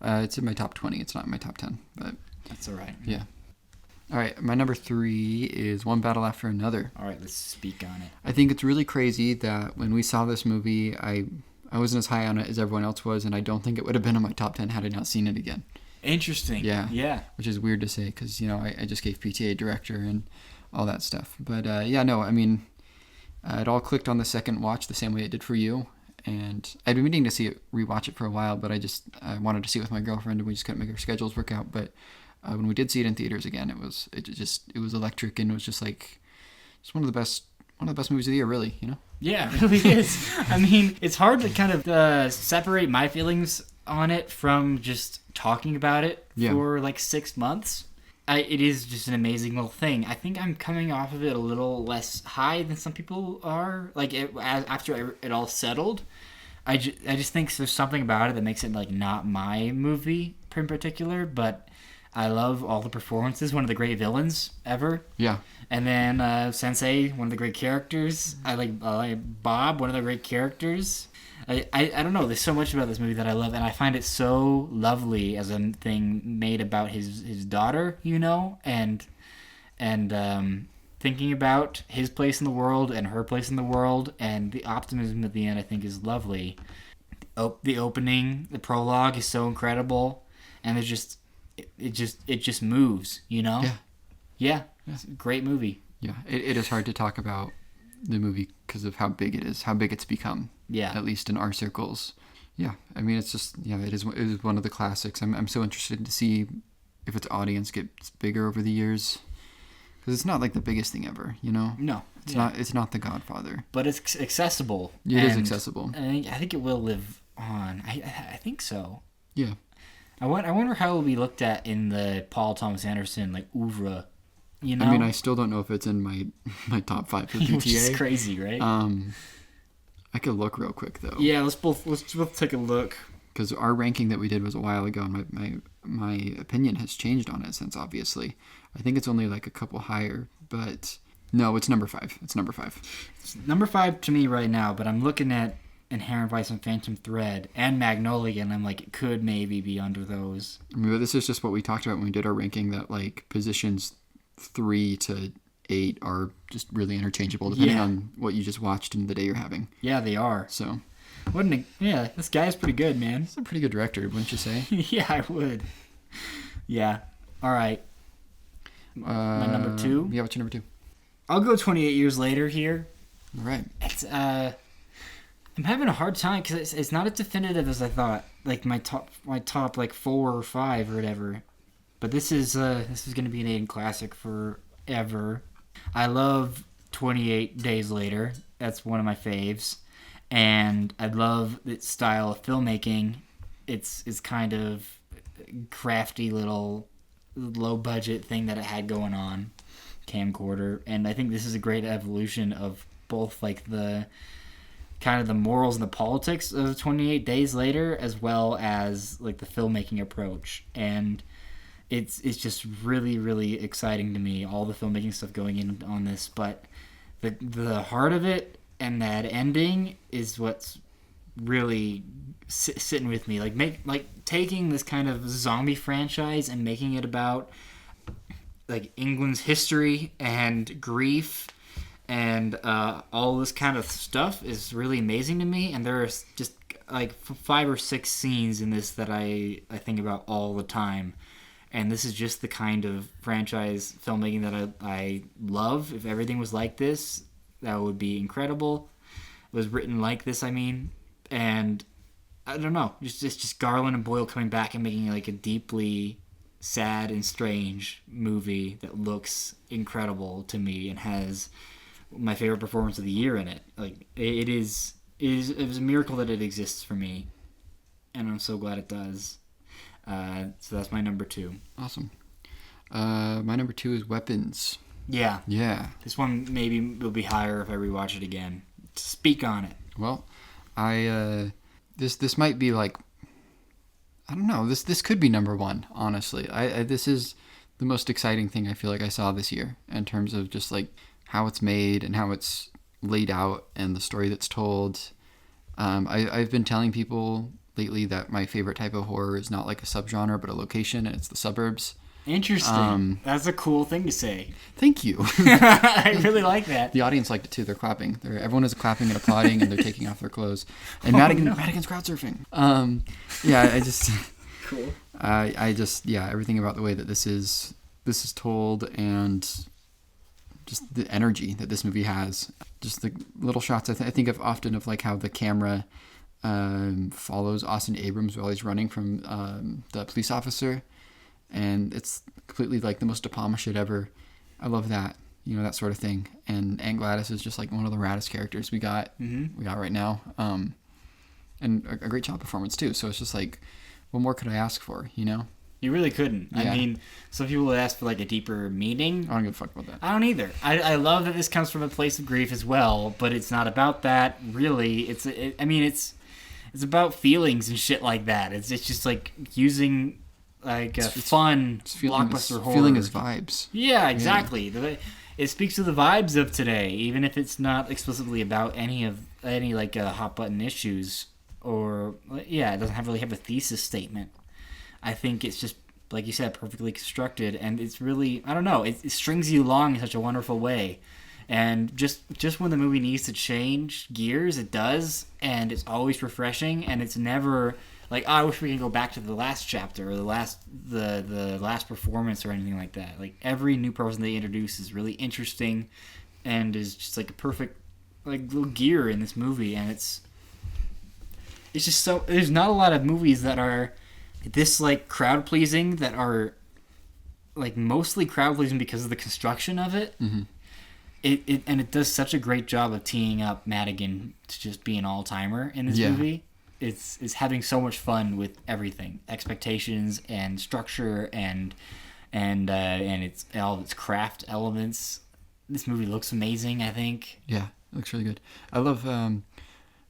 It's in my top 20. It's not in my top 10. But that's all right. Yeah. All right. My number 3 is One Battle After Another. All right. Let's speak on it. I think it's really crazy that when we saw this movie, I wasn't as high on it as everyone else was. And I don't think it would have been in my top 10 had I not seen it again. Interesting. Yeah. Yeah. Which is weird to say because, I just gave PTA director and all that stuff. But, it all clicked on the second watch the same way it did for you. and I'd been meaning to rewatch it for a while, but I wanted to see it with my girlfriend, and we just couldn't make our schedules work out. But when we did see it in theaters again, it was electric, and it was just like it's one of the best movies of the year, really. You know? Yeah, it really is. I mean, it's hard to kind of separate my feelings on it from just talking about it for like 6 months. It is just an amazing little thing. I think I'm coming off of it a little less high than some people are. Like after it all settled, I just think there's something about it that makes it like not my movie in particular. But I love all the performances. One of the great villains ever. Yeah. And then Sensei, one of the great characters. I like Bob, one of the great characters. I don't know. There's so much about this movie that I love, and I find it so lovely as a thing made about his daughter, you know, and thinking about his place in the world and her place in the world, and the optimism at the end, I think, is lovely. The opening, the prologue is so incredible, and it just moves, you know. Yeah. It's a great movie. Yeah, it is hard to talk about the movie because of how big it is, how big it's become. Yeah. At least in our circles. Yeah. I mean, it's just, it is one of the classics. I'm so interested to see if its audience gets bigger over the years. Because it's not like the biggest thing ever, you know? No. It's not The Godfather. But it's accessible. It is accessible. I think it will live on. I think so. Yeah. I wonder how it will be looked at in the Paul Thomas Anderson, like, oeuvre. You know? I mean, I still don't know if it's in my top 5 for PTA. Which is crazy, right? I could look real quick though. Yeah, let's both take a look. Because our ranking that we did was a while ago, and my opinion has changed on it since. Obviously, I think it's only like a couple higher, but no, it's number 5. It's number 5. It's number 5 to me right now, but I'm looking at Inherent Vice and Phantom Thread and Magnolia, and I'm like, it could maybe be under those. I mean, but this is just what we talked about when we did our ranking. That like positions 3 to 8 are just really interchangeable depending on what you just watched and the day you're having. Yeah, they are. So, this guy's pretty good, man. He's a pretty good director, wouldn't you say? Yeah, I would. Yeah. All right. My number 2. Yeah, what's your number 2? I'll go 28 years later here. All right. It's I'm having a hard time because it's not as definitive as I thought. Like my top like 4 or 5 or whatever. But this is going to be an Aiden classic forever. I love 28 Days Later. That's one of my faves. And I love its style of filmmaking. It's kind of crafty little low budget thing that it had going on. Camcorder. And I think this is a great evolution of both like the kind of the morals and the politics of 28 Days Later, as well as like the filmmaking approach. And it's just really, really exciting to me, all the filmmaking stuff going in on this. But the heart of it and that ending is what's really sitting with me. Like taking this kind of zombie franchise and making it about like England's history and grief and all this kind of stuff is really amazing to me. And there's just like 5 or 6 scenes in this that I think about all the time. And this is just the kind of franchise filmmaking that I love. If everything was like this, that would be incredible. It was written like this, I mean. And I don't know, just Garland and Boyle coming back and making like a deeply sad and strange movie that looks incredible to me and has my favorite performance of the year in it. Like it was a miracle that it exists for me, and I'm so glad it does. So that's my number 2. Awesome. My number 2 is Weapons. Yeah. Yeah. This one maybe will be higher if I rewatch it again. Speak on it. Well, this might be like, I don't know. This could be number 1. Honestly, this is the most exciting thing I feel like I saw this year in terms of just like how it's made and how it's laid out and the story that's told. I've been telling people lately that my favorite type of horror is not like a subgenre but a location, and it's the suburbs. Interesting. That's a cool thing to say. Thank you. I really like that. The audience liked it too. They're clapping. Everyone is clapping and applauding, and they're taking off their clothes. And Madigan's crowd surfing. Yeah, I just cool. Everything about the way that this is told, and just the energy that this movie has. Just the little shots I think of often of like how the camera follows Austin Abrams while he's running from the police officer, and it's completely like the most De Palma shit ever. I love that, that sort of thing. And Aunt Gladys is just like one of the raddest characters we got right now, and a great child performance too. So it's just like, what more could I ask for? You really couldn't. Yeah. I mean, some people would ask for like a deeper meaning. I don't give a fuck about that. I don't either. I love that this comes from a place of grief as well, but it's not about that really. It's about feelings and shit like that. It's just like using like a fun blockbuster horror. Feeling his vibes. Yeah, exactly. Yeah. It speaks to the vibes of today, even if it's not explicitly about any like hot button issues, or it doesn't really have a thesis statement. I think it's just, like you said, perfectly constructed, and it's really, I don't know, it strings you along in such a wonderful way. And just when the movie needs to change gears, it does, and it's always refreshing, and it's never like, I wish we could go back to the last chapter or the last performance or anything like that. Like, every new person they introduce is really interesting and is just like a perfect like little gear in this movie, and it's just so, there's not a lot of movies that are this like crowd pleasing, that are like mostly crowd pleasing because of the construction of it. Mm-hmm. It does such a great job of teeing up Madigan to just be an all-timer in this movie. It's having so much fun with everything, expectations and structure and it's all of its craft elements. This movie looks amazing, I think. Yeah, it looks really good. I love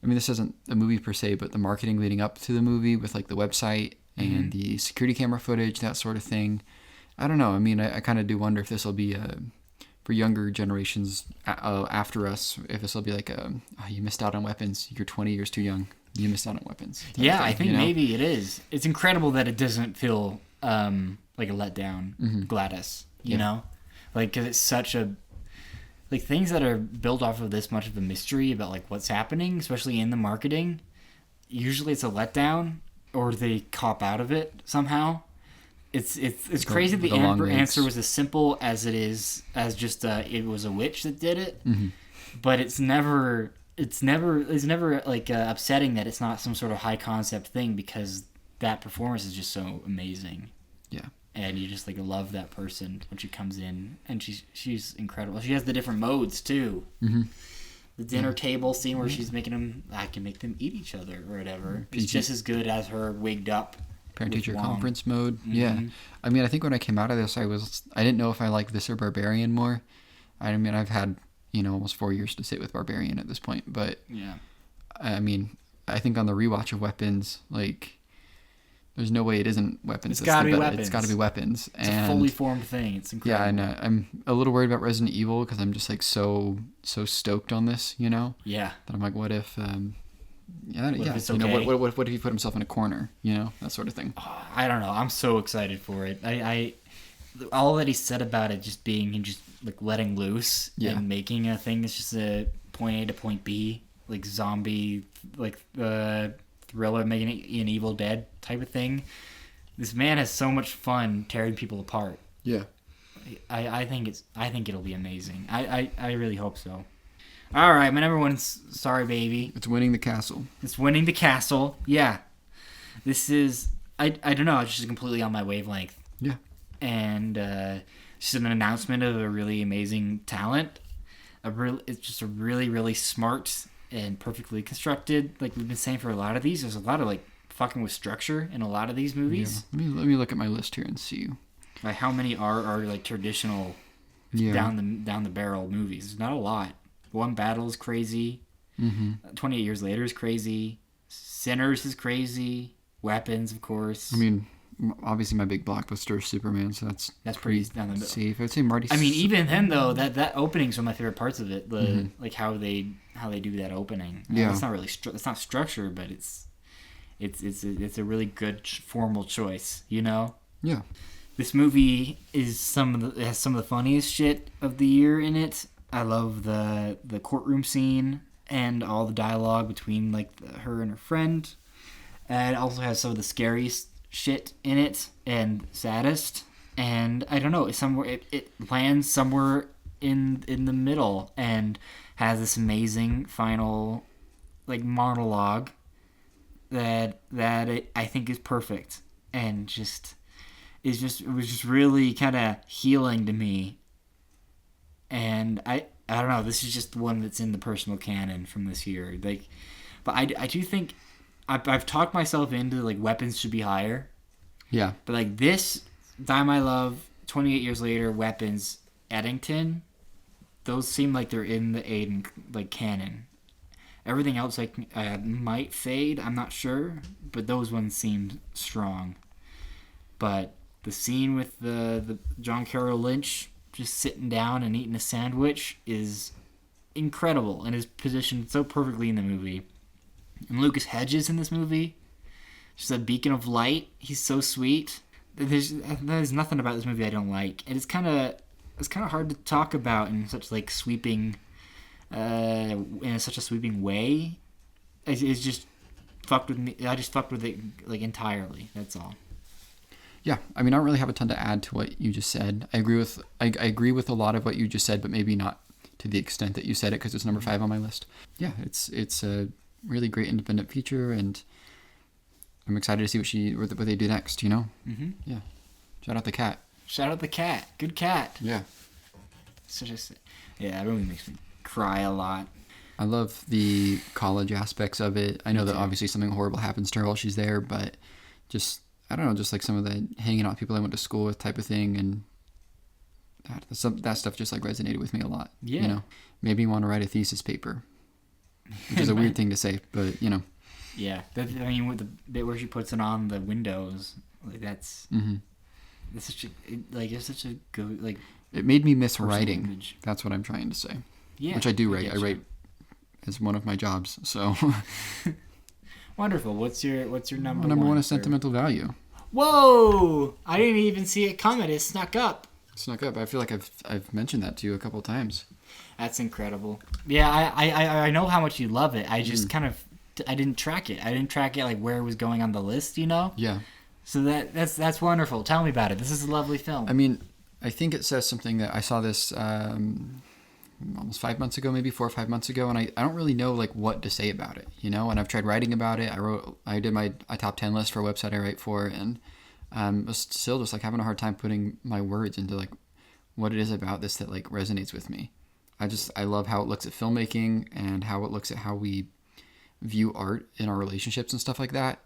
this isn't a movie per se, but the marketing leading up to the movie with like the website and the security camera footage, that sort of thing. I don't know. I mean, I kind of do wonder if this will be for younger generations after us, if this will be like you missed out on Weapons. You're 20 years too young. You missed out on Weapons. Yeah, I think maybe it is. It's incredible that it doesn't feel like a letdown, Gladys, you know? Like, because it's such a... Like, things that are built off of this much of a mystery about, like, what's happening, especially in the marketing, usually it's a letdown, or they cop out of it somehow. It's crazy the answer was as simple as it is, as just it was a witch that did it, but it's never like upsetting that it's not some sort of high concept thing, because that performance is just so amazing. Yeah. And you just like love that person when she comes in, and she's incredible. She has the different modes too. The dinner table scene where she's making them, I can make them eat each other or whatever. It's just as good as her wigged up. Parent-teacher conference mode. Yeah. I mean, I think when I came out of this, I didn't know if I liked this or Barbarian more. I mean, I've had, almost 4 years to sit with Barbarian at this point, but yeah. I mean, I think on the rewatch of Weapons, like, there's no way it isn't Weapons. It's gotta be Weapons. It's gotta be Weapons. It's a fully formed thing. It's incredible. Yeah, and I'm a little worried about Resident Evil, because I'm just like so stoked on this, Yeah. That I'm like, what if... What if what if he put himself in a corner, that sort of thing. I don't know. I'm so excited for it. I all that he said about it just being him just like letting loose and making a thing that's just a point A to point B, like zombie, like thriller, making it an Evil Dead type of thing. This man has so much fun tearing people apart. Yeah. I think it'll be amazing. I really hope so. All right, my number one's Sorry Baby. It's Winning the Castle. It's Winning the Castle. Yeah. This is, I don't know, it's just completely on my wavelength. Yeah. And it's just an announcement of a really amazing talent. It's just a really, really smart and perfectly constructed, like we've been saying for a lot of these. There's a lot of like fucking with structure in a lot of these movies. Yeah. Let me look at my list here and see. Like how many are like traditional down the barrel movies. There's not a lot. One Battle is crazy. 28 Years Later is crazy. Sinners is crazy. Weapons, of course. I mean, obviously my big blockbuster is Superman, so that's pretty down the middle. Safe. I'd say Marty. I mean, even then though, that opening's one of my favorite parts of it. The like how they do that opening. It's not really it's not structure, but it's a really good formal choice. Yeah. This movie has some of the funniest shit of the year in it. I love the courtroom scene and all the dialogue between like her and her friend. And it also has some of the scariest shit in it and saddest. And I don't know, it lands somewhere in the middle and has this amazing final like monologue I think is perfect, and it was just really kind of healing to me. And I don't know, this is just one that's in the personal canon from this year. Like, but I do think I've talked myself into like weapons should be higher. Yeah. But like this, Dime I Love, 28 Years Later, Weapons, Eddington, those seem like they're in the Aiden like canon. Everything else like might fade, I'm not sure, but those ones seemed strong. But the scene with the John Carroll Lynch just sitting down and eating a sandwich is incredible and is positioned so perfectly in the movie. And Lucas Hedges in this movie, just a beacon of light. He's so sweet. There's nothing about this movie I don't like, and it's kind of hard to talk about in such like sweeping, in such a sweeping way. It's just fucked with me. I just fucked with it like entirely. That's all. Yeah, I mean, I don't really have a ton to add to what you just said. I agree with a lot of what you just said, but maybe not to the extent that you said it, because it's number 5 on my list. Yeah, it's a really great independent feature, and I'm excited to see what they do next. You know? Mm-hmm. Yeah. Shout out the cat. Shout out the cat. Good cat. Yeah. Yeah, it really makes me cry a lot. I love the college aspects of it. I know that obviously something horrible happens to her while she's there, but just, I don't know, just like some of the hanging out with people I went to school with type of thing, and that stuff just like resonated with me a lot. Yeah. You know, made me want to write a thesis paper, which is a weird thing to say, but you know. Yeah, I mean, with the bit where she puts it on the windows, like that's such a good like. It made me miss writing. Image. That's what I'm trying to say. Yeah, which I do write. I write as one of my jobs. So. Wonderful. What's your number one? Number one is sentimental value. Whoa! I didn't even see it coming. It snuck up. I feel like I've mentioned that to you a couple of times. That's incredible. Yeah, I know how much you love it. I just I didn't track it. I didn't track it like where it was going on the list. You know. Yeah. So that's wonderful. Tell me about it. This is a lovely film. I mean, I think it says something that I saw this almost 5 months ago, maybe 4 or 5 months ago, and I don't really know like what to say about it, you know. And I've tried writing about it. I did my top 10 list for a website I write for, and was still just like having a hard time putting my words into like what it is about this that like resonates with me. I love how it looks at filmmaking and how it looks at how we view art in our relationships and stuff like that.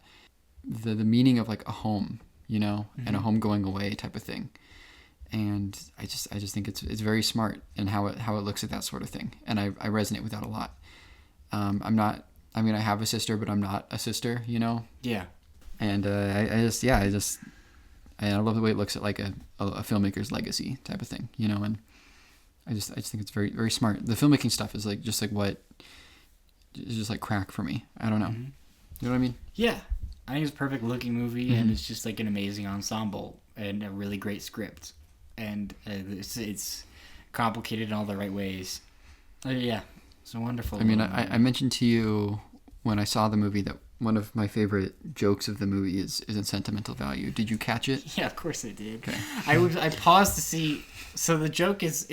The meaning of like a home, you know, and a home going away type of thing. And I just think it's very smart in how it looks at that sort of thing, and I resonate with that a lot. I have a sister, but I'm not a sister, you know. Yeah. And I love the way it looks at like a filmmaker's legacy type of thing, you know. And I just think it's very very smart. The filmmaking stuff is like just like what is just like crack for me. I don't know. You know what I mean? Yeah. I think it's a perfect looking movie, and it's just like an amazing ensemble and a really great script. And it's complicated in all the right ways. Yeah, it's a wonderful. I mean, I mentioned to you when I saw the movie that one of my favorite jokes of the movie is in sentimental value. Did you catch it? Yeah, of course I did. Okay. I paused to see. So the joke is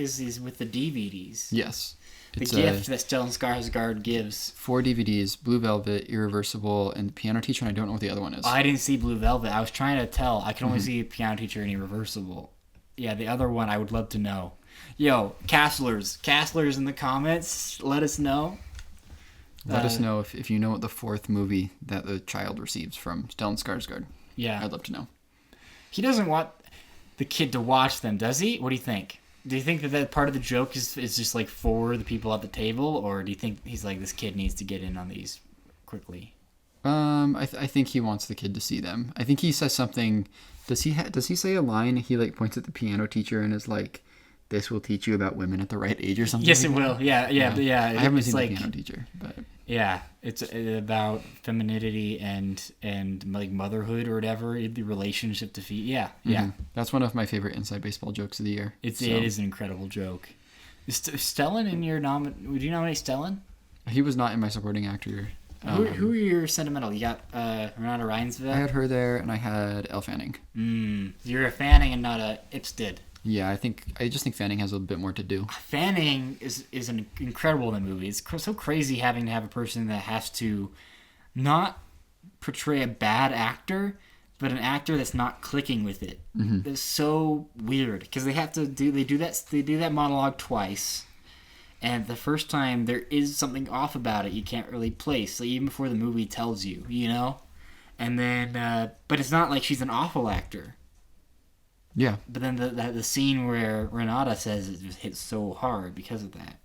with the DVDs. Yes. The gift that Stellan Skarsgård gives. 4 DVDs: Blue Velvet, Irreversible, and Piano Teacher. And I don't know what the other one is. I didn't see Blue Velvet. I was trying to tell. I can only see Piano Teacher and Irreversible. Yeah, the other one I would love to know. Yo, Castlers in the comments, let us know. Let us know if you know what the 4th movie that the child receives from Stellan Skarsgård. Yeah. I'd love to know. He doesn't want the kid to watch them, does he? What do you think? Do you think that part of the joke is just like for the people at the table, or do you think he's like, this kid needs to get in on these quickly? I think he wants the kid to see them. I think he says something. Does he say a line? He like points at the piano teacher and is like, "This will teach you about women at the right age" or something. Yes, like it will. Yeah. I haven't seen like, the piano teacher, but yeah, it's about femininity and like motherhood or whatever, the relationship to feed. Yeah. That's one of my favorite Inside Baseball jokes of the year. It is an incredible joke. Is Stellan in your Would you nominate Stellan? He was not in my supporting actor. Who are your sentimental? You got Renata Reinsve? I had her there, and I had Elle Fanning. You're a Fanning and not a Ipstead. Yeah, I just think Fanning has a bit more to do. Fanning is incredible in the movie. It's so crazy having to have a person that has to not portray a bad actor, but an actor that's not clicking with it. Mm-hmm. It's so weird because they do that monologue twice, and the first time there is something off about it you can't really place, like even before the movie tells you, and then but it's not like she's an awful actor. Yeah. But then the scene where Renata says it just hits so hard because of that.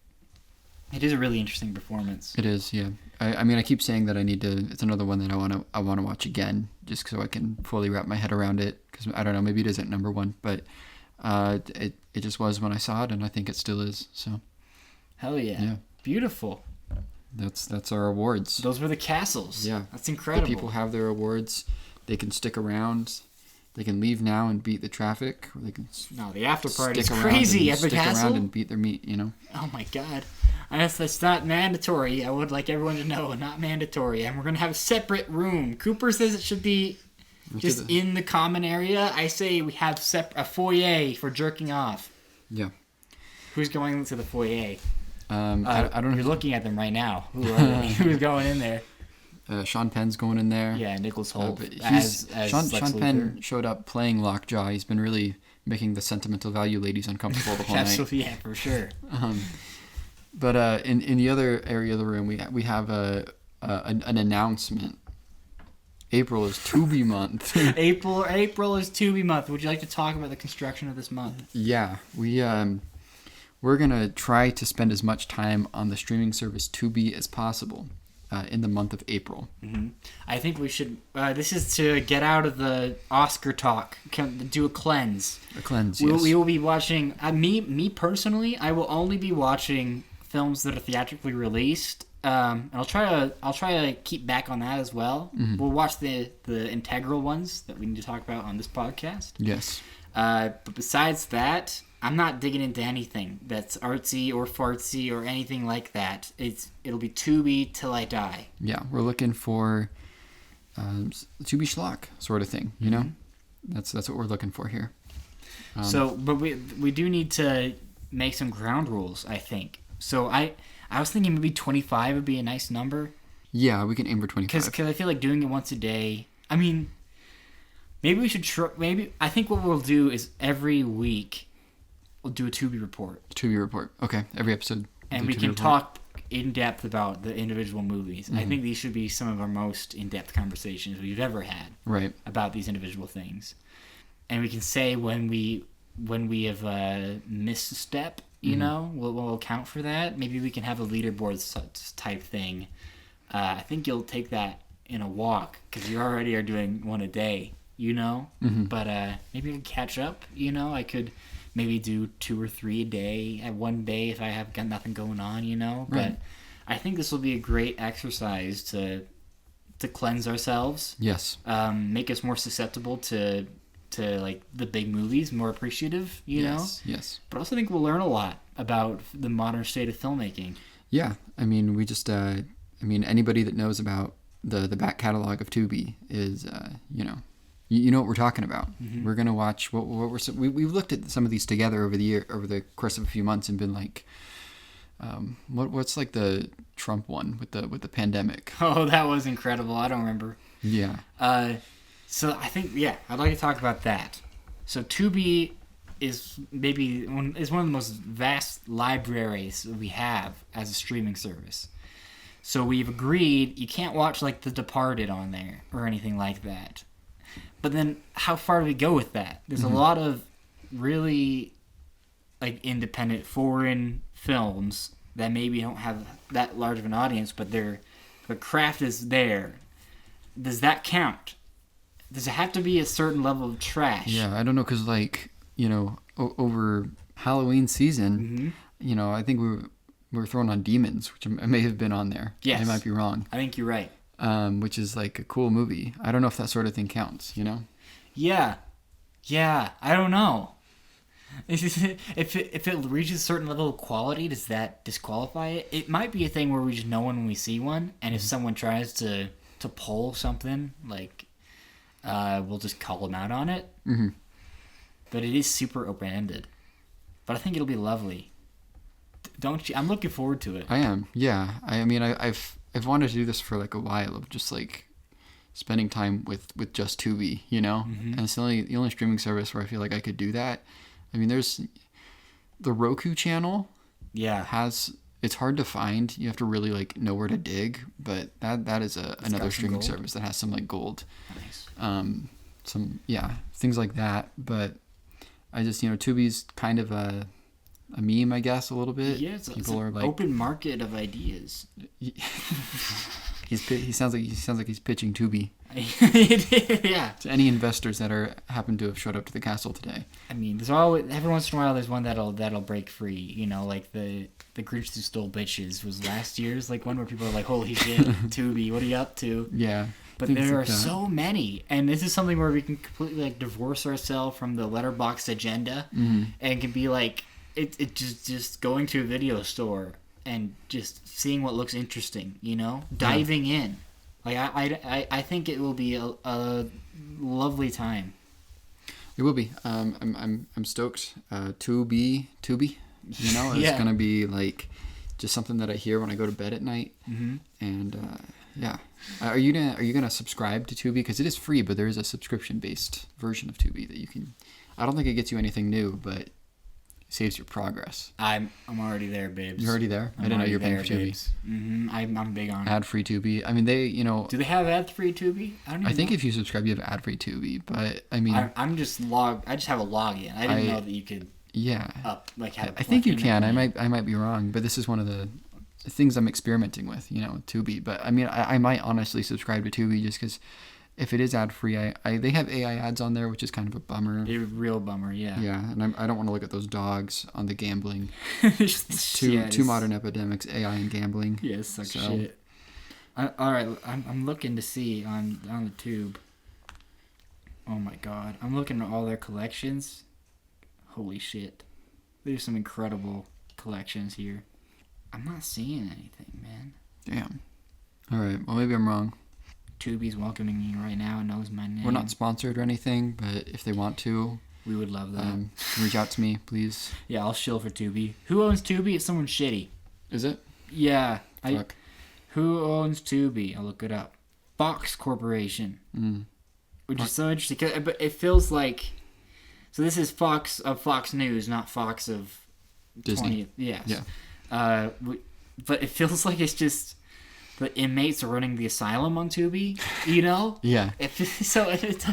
It is a really interesting performance. It is, yeah. I mean, I keep saying that I need to. It's another one that I want to watch again, just so I can fully wrap my head around it. Because I don't know, maybe it isn't number one, but it just was when I saw it, and I think it still is. So. Hell yeah! Yeah. Beautiful. That's our awards. Those were the castles. Yeah, that's incredible. The people have their awards. They can stick around. They can leave now and beat the traffic. Or they can the after party is crazy at the castle. Stick around and beat their meat. Oh my god. That's not mandatory. I would like everyone to know, not mandatory. And we're going to have a separate room. Cooper says it should be just in the common area. I say we have a foyer for jerking off. Yeah. Who's going to the foyer? I don't know. You're looking at them right now. Who are they? Who's going in there? Sean Penn's going in there. Yeah, Nicholas Hoult. Sean Penn showed up playing Lockjaw. He's been really making the sentimental value ladies uncomfortable the whole night. Yeah, for sure. But in the other area of the room, we have an announcement. April is Tubi month. April is Tubi month. Would you like to talk about the construction of this month? Yeah, we're gonna try to spend as much time on the streaming service Tubi as possible in the month of April. Mm-hmm. I think we should. This is to get out of the Oscar talk. Do a cleanse. Yes. We will be watching. Me personally, I will only be watching films that are theatrically released. And I'll try to keep back on that as well. Mm-hmm. We'll watch the integral ones that we need to talk about on this podcast. Yes. But besides that, I'm not digging into anything that's artsy or fartsy or anything like that. It'll be Tubi till I die. Yeah, we're looking for Tubi schlock sort of thing. You know, that's what we're looking for here. But we do need to make some ground rules, I think. So I was thinking maybe 25 would be a nice number. Yeah, we can aim for 25. Because I feel like doing it once a day. I mean, maybe we should I think what we'll do is every week we'll do a Tubi report. Okay, every episode. And we can talk in depth about the individual movies. Mm-hmm. I think these should be some of our most in-depth conversations we've ever had. Right. About these individual things. And we can say when we have missed a step. You know, we'll account for that. Maybe we can have a leaderboard type thing. I think you'll take that in a walk because you already are doing one a day, Mm-hmm. But maybe we can catch up, I could maybe do 2 or 3 a day at one day if I have got nothing going on, Right. But I think this will be a great exercise to cleanse ourselves. Yes. Make us more susceptible to like the big movies, more appreciative, know? Yes. But I also think we'll learn a lot about the modern state of filmmaking. Yeah. I mean, we just, anybody that knows about the back catalog of Tubi is, you know what we're talking about. Mm-hmm. We're going to watch we've looked at some of these together over the course of a few months and been like, what's like the Trump one with the pandemic? Oh, that was incredible. I don't remember. Yeah. So I think, I'd like to talk about that. So Tubi is one of the most vast libraries we have as a streaming service. So we've agreed you can't watch like The Departed on there or anything like that. But then how far do we go with that? There's a lot of really like independent foreign films that maybe don't have that large of an audience, but the craft is there. Does that count? Does it have to be a certain level of trash? Yeah, I don't know, because, over Halloween season, I think we were throwing on Demons, which I may have been on there. Yes. I might be wrong. I think you're right. Which is, a cool movie. I don't know if that sort of thing counts, Yeah. I don't know. If it reaches a certain level of quality, does that disqualify it? It might be a thing where we just know when we see one, and if someone tries to pull something, we'll just call them out on it. Mm-hmm. But it is super open-ended. But I think it'll be lovely. Don't you? I'm looking forward to it. I am, yeah. I've wanted to do this for a while, of just spending time with just Tubi, you know? Mm-hmm. And it's the only streaming service where I feel like I could do that. I mean, there's the Roku channel Yeah. it's hard to find. You have to really like know where to dig, but that is another streaming gold. service that has some like gold. Nice. Things like that. But I just, Tubi's kind of a meme, I guess, a little bit. Yeah, it's People an are like, open market of ideas. he sounds like he's pitching Tubi Yeah. to any investors that happen to have showed up to the castle today. I mean, there's always every once in a while there's one that'll break free. You know, like the Grinch Who Stole Bitches was last year's like one where people are like, "Holy shit, Tubi, what are you up to?" Yeah. But there are so many, and this is something where we can completely like divorce ourselves from the Letterboxd agenda, and can be like, it just going to a video store and just seeing what looks interesting, diving in. Like I think it will be a lovely time. It will be. I'm stoked. Tubi, it's Yeah. gonna be like just something that I hear when I go to bed at night. Mm-hmm. And yeah, are you gonna subscribe to Tubi? Because it is free, but there is a subscription based version of Tubi that you can. I don't think it gets you anything new, but it saves your progress. I'm already there, babes. You're already there. I didn't know you were paying for Tubi. Mm-hmm. I'm big on it. Ad free Tubi. I mean, Do they have ad-free Tubi? I think if you subscribe, you have ad free Tubi. But I mean, I just have a login. I didn't know that you could. Yeah. Have I think you can. I might be wrong, but this is one of the things I'm experimenting with, Tubi. But I mean, I might honestly subscribe to Tubi just because if it is ad free, they have AI ads on there, which is kind of a bummer. A real bummer, yeah. Yeah, and I don't want to look at those dogs on the gambling. Two Two modern epidemics: AI and gambling. Yeah, it sucks shit. All right, I'm looking to see on the tube. Oh my god, I'm looking at all their collections. Holy shit. There's some incredible collections here. I'm not seeing anything, man. Damn. All right. Well, maybe I'm wrong. Tubi's welcoming me right now and knows my name. We're not sponsored or anything, but if they want to, we would love that. Reach out to me, please. Yeah, I'll shill for Tubi. Who owns Tubi? It's someone shitty. Is it? Yeah. Fuck. Who owns Tubi? I'll look it up. Fox Corporation. Which is so interesting. But it feels like... So this is Fox of Fox News, not Fox of Disney. Yes. Yeah. But it feels like it's just the inmates are running the asylum on Tubi, Yeah. So it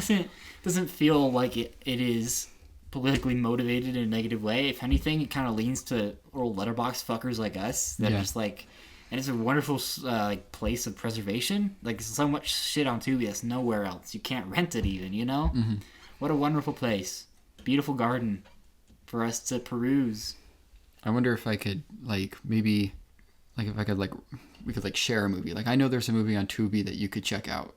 doesn't feel like it is politically motivated in a negative way. If anything, it kind of leans to old Letterboxd fuckers like us that are just like... And it's a wonderful place of preservation. Like, there's so much shit on Tubi that's nowhere else. You can't rent it even, Mm-hmm. What a wonderful place. Beautiful garden for us to peruse. I wonder if I could, maybe, if I could, we could, share a movie. I know there's a movie on Tubi that you could check out,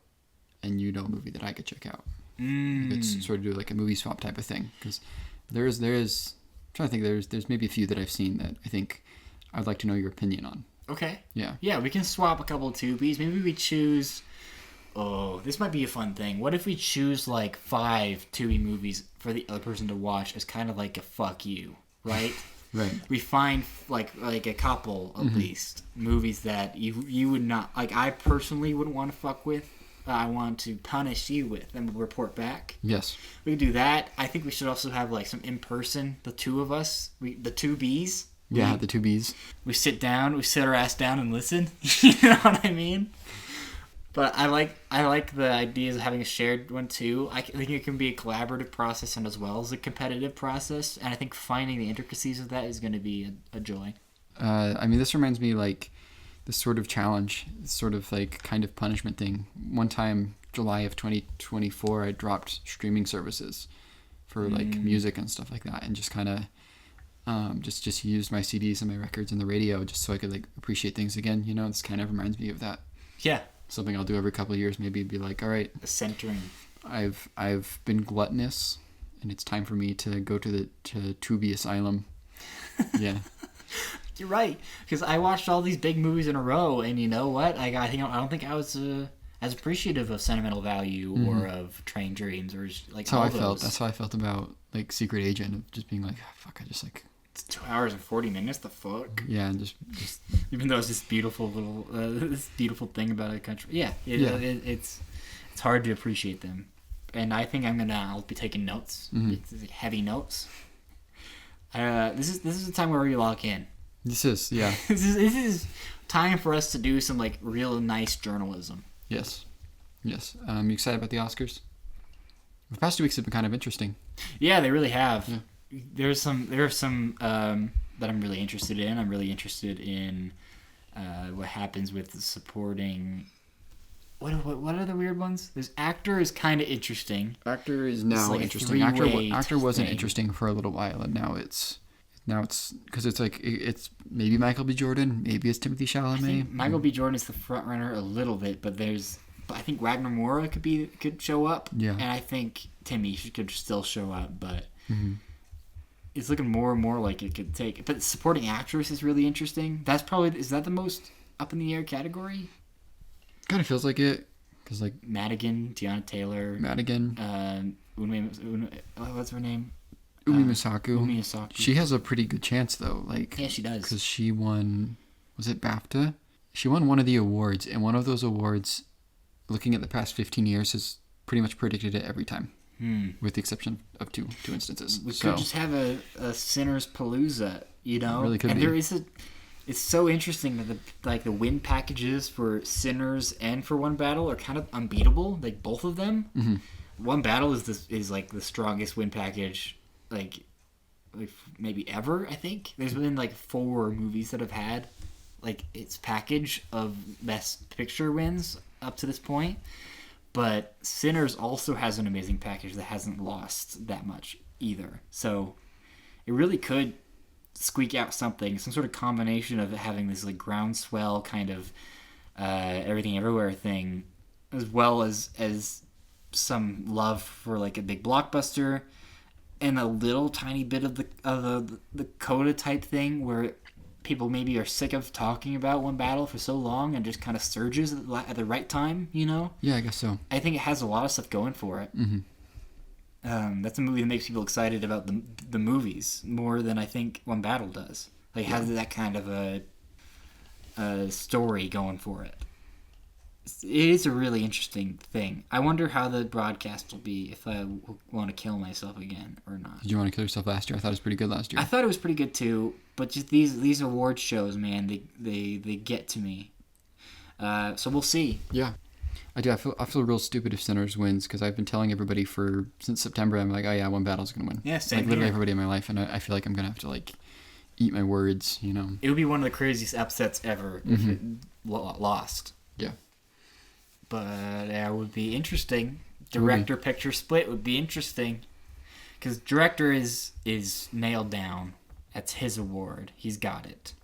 and you know a movie that I could check out. We could sort of do, a movie swap type of thing. Because there is, I'm trying to think, there's maybe a few that I've seen that I think I'd like to know your opinion on. Okay. Yeah. Yeah, we can swap a couple of Tubis. Maybe we choose... Oh, this might be a fun thing. What if we choose, 5 Tubi movies for the other person to watch as kind of like a fuck you, right? Right. We find, like a couple, at least, movies that you would not... I personally wouldn't want to fuck with. I want to punish you with, and we'll report back. Yes. We can do that. I think we should also have, some in-person, the two of us, the two Bs. Yeah, the 2Bs. We sit our ass down and listen. You know what I mean? But I like the ideas of having a shared one too. I think it can be a collaborative process and as well as a competitive process. And I think finding the intricacies of that is going to be a joy. This reminds me this sort of challenge, sort of kind of punishment thing. One time, July of 2024, I dropped streaming services for music and stuff like that, and just kind of. Just used my CDs and my records and the radio just so I could appreciate things again. This kind of reminds me of that. Yeah. Something I'll do every couple of years. Maybe be all right. A centering. I've been gluttonous, and it's time for me to go to Tubi Asylum. Yeah. You're right, because I watched all these big movies in a row, and you know what? I don't think I was as appreciative of Sentimental Value or of Train Dreams or That's how I felt. That's how I felt about Secret Agent, of just being fuck. I just It's 2 hours and 40 minutes. The fuck. Yeah, and just even though it's this beautiful little this beautiful thing about a country. Yeah, it's It's hard to appreciate them, and I think I'll be taking notes. Mm-hmm. It's heavy notes. This is the time where we lock in. This is, yeah. This is time for us to do some like real nice journalism. Yes. You excited about the Oscars? The past 2 weeks have been kind of interesting. Yeah, they really have. Yeah. There are some that I'm really interested in. I'm really interested in what happens with the supporting. What are the weird ones? This actor is kind of interesting. Actor is now like interesting. Actor wasn't interesting for a little while, and now it's because it's like it's maybe Michael B. Jordan, maybe it's Timothy Chalamet. I think Michael B. Jordan is the front runner a little bit, but I think Wagner Moura could show up. Yeah, and I think Timmy could still show up, but it's looking more and more like it could take. But supporting actress is really interesting. Is that the most up in the air category? Kind of feels like it, because like Madigan, Tiana Taylor, what's her name? Umi Misako. She has a pretty good chance though. Like, yeah, she does, because she won. Was it BAFTA? She won one of the awards, and one of those awards, looking at the past 15 years, has pretty much predicted it every time, with the exception of two instances. We could just have a Sinners Palooza, you know? It really could be. There is it's so interesting that the win packages for Sinners and for One Battle are kind of unbeatable, like both of them. Mm-hmm. One Battle is like the strongest win package, like maybe ever. I think there's been like 4 movies that have had like its package of Best Picture wins up to this point, but Sinners also has an amazing package that hasn't lost that much either. So it really could squeak out some sort of combination of having this like groundswell kind of everything everywhere thing, as well as some love for like a big blockbuster, and a little tiny bit of the coda type thing where people maybe are sick of talking about One Battle for so long and just kind of surges at the right time, you know? Yeah, I guess so. I think it has a lot of stuff going for it. Mm-hmm. That's a movie that makes people excited about the movies more than I think One Battle does. Like, has that kind of a story going for it. It is a really interesting thing. I wonder how the broadcast will be if I want to kill myself again or not. Did you want to kill yourself last year? I thought it was pretty good last year. I thought it was pretty good too, but just these award shows, man, they get to me. So we'll see. Yeah. I do. I feel real stupid if Sinners wins, because I've been telling everybody since September. I'm like, oh yeah, One Battle's gonna win. Yeah, same like literally here. everybody in my life, and I feel like I'm gonna have to like eat my words, you know. It would be one of the craziest upsets ever if it lost. Yeah. But that would be interesting. Director picture split would be interesting, because director is nailed down. That's his award. He's got it.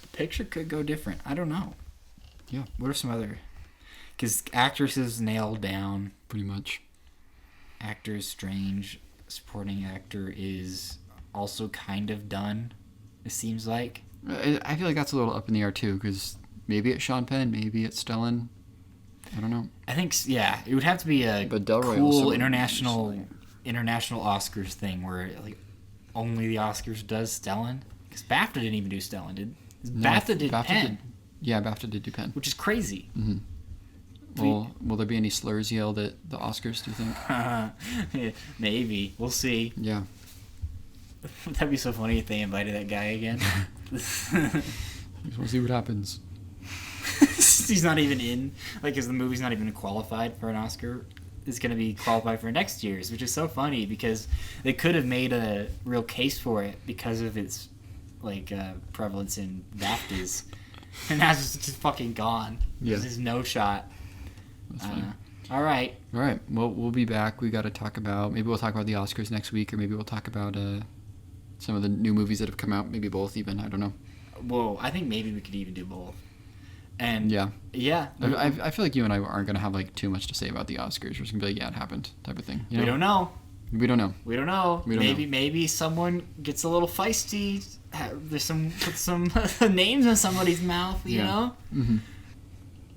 The picture could go different. I don't know. Yeah. What are some other? Because actress is nailed down. Pretty much. Actor is strange. Supporting actor is also kind of done, it seems like. I feel like that's a little up in the air too, because maybe it's Sean Penn, maybe it's Stellan. I don't know. I think, yeah, it would have to be a cool international Oscars thing where like only the Oscars does Stellan. Because BAFTA didn't even do Stellan, BAFTA did Penn. BAFTA did do Penn. Which is crazy. Mm-hmm. Will there be any slurs yelled at the Oscars, do you think? Maybe. We'll see. Yeah. That'd be so funny if they invited that guy again. We'll see what happens. He's not even in. Like, because the movie's not even qualified for an Oscar. It's going to be qualified for next year's, which is so funny because they could have made a real case for it because of its, like, prevalence in BAFTAs. And now it's just fucking gone. Yeah. There's no shot. That's funny. All right. Well, we'll be back. We got to talk about, maybe we'll talk about the Oscars next week, or maybe we'll talk about some of the new movies that have come out. Maybe both even. I don't know. Whoa, I think maybe we could even do both. And yeah. I feel like you and I aren't going to have like too much to say about the Oscars. We're just going to be like, yeah, it happened type of thing. You know? We don't know. Maybe Maybe someone gets a little feisty. There's put some names in somebody's mouth, you know? Mm-hmm.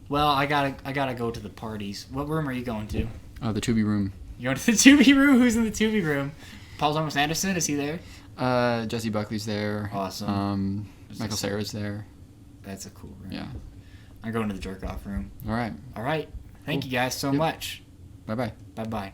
Well, I gotta go to the parties. What room are you going to? The Tubi room. You going to the Tubi room? Who's in the Tubi room? Paul Thomas Anderson, is he there? Jesse Buckley's there. Awesome. Michael Cera's there. That's a cool room. Yeah. I'm going to the jerk off room. All right. Thank you guys so much. Bye bye. Bye bye.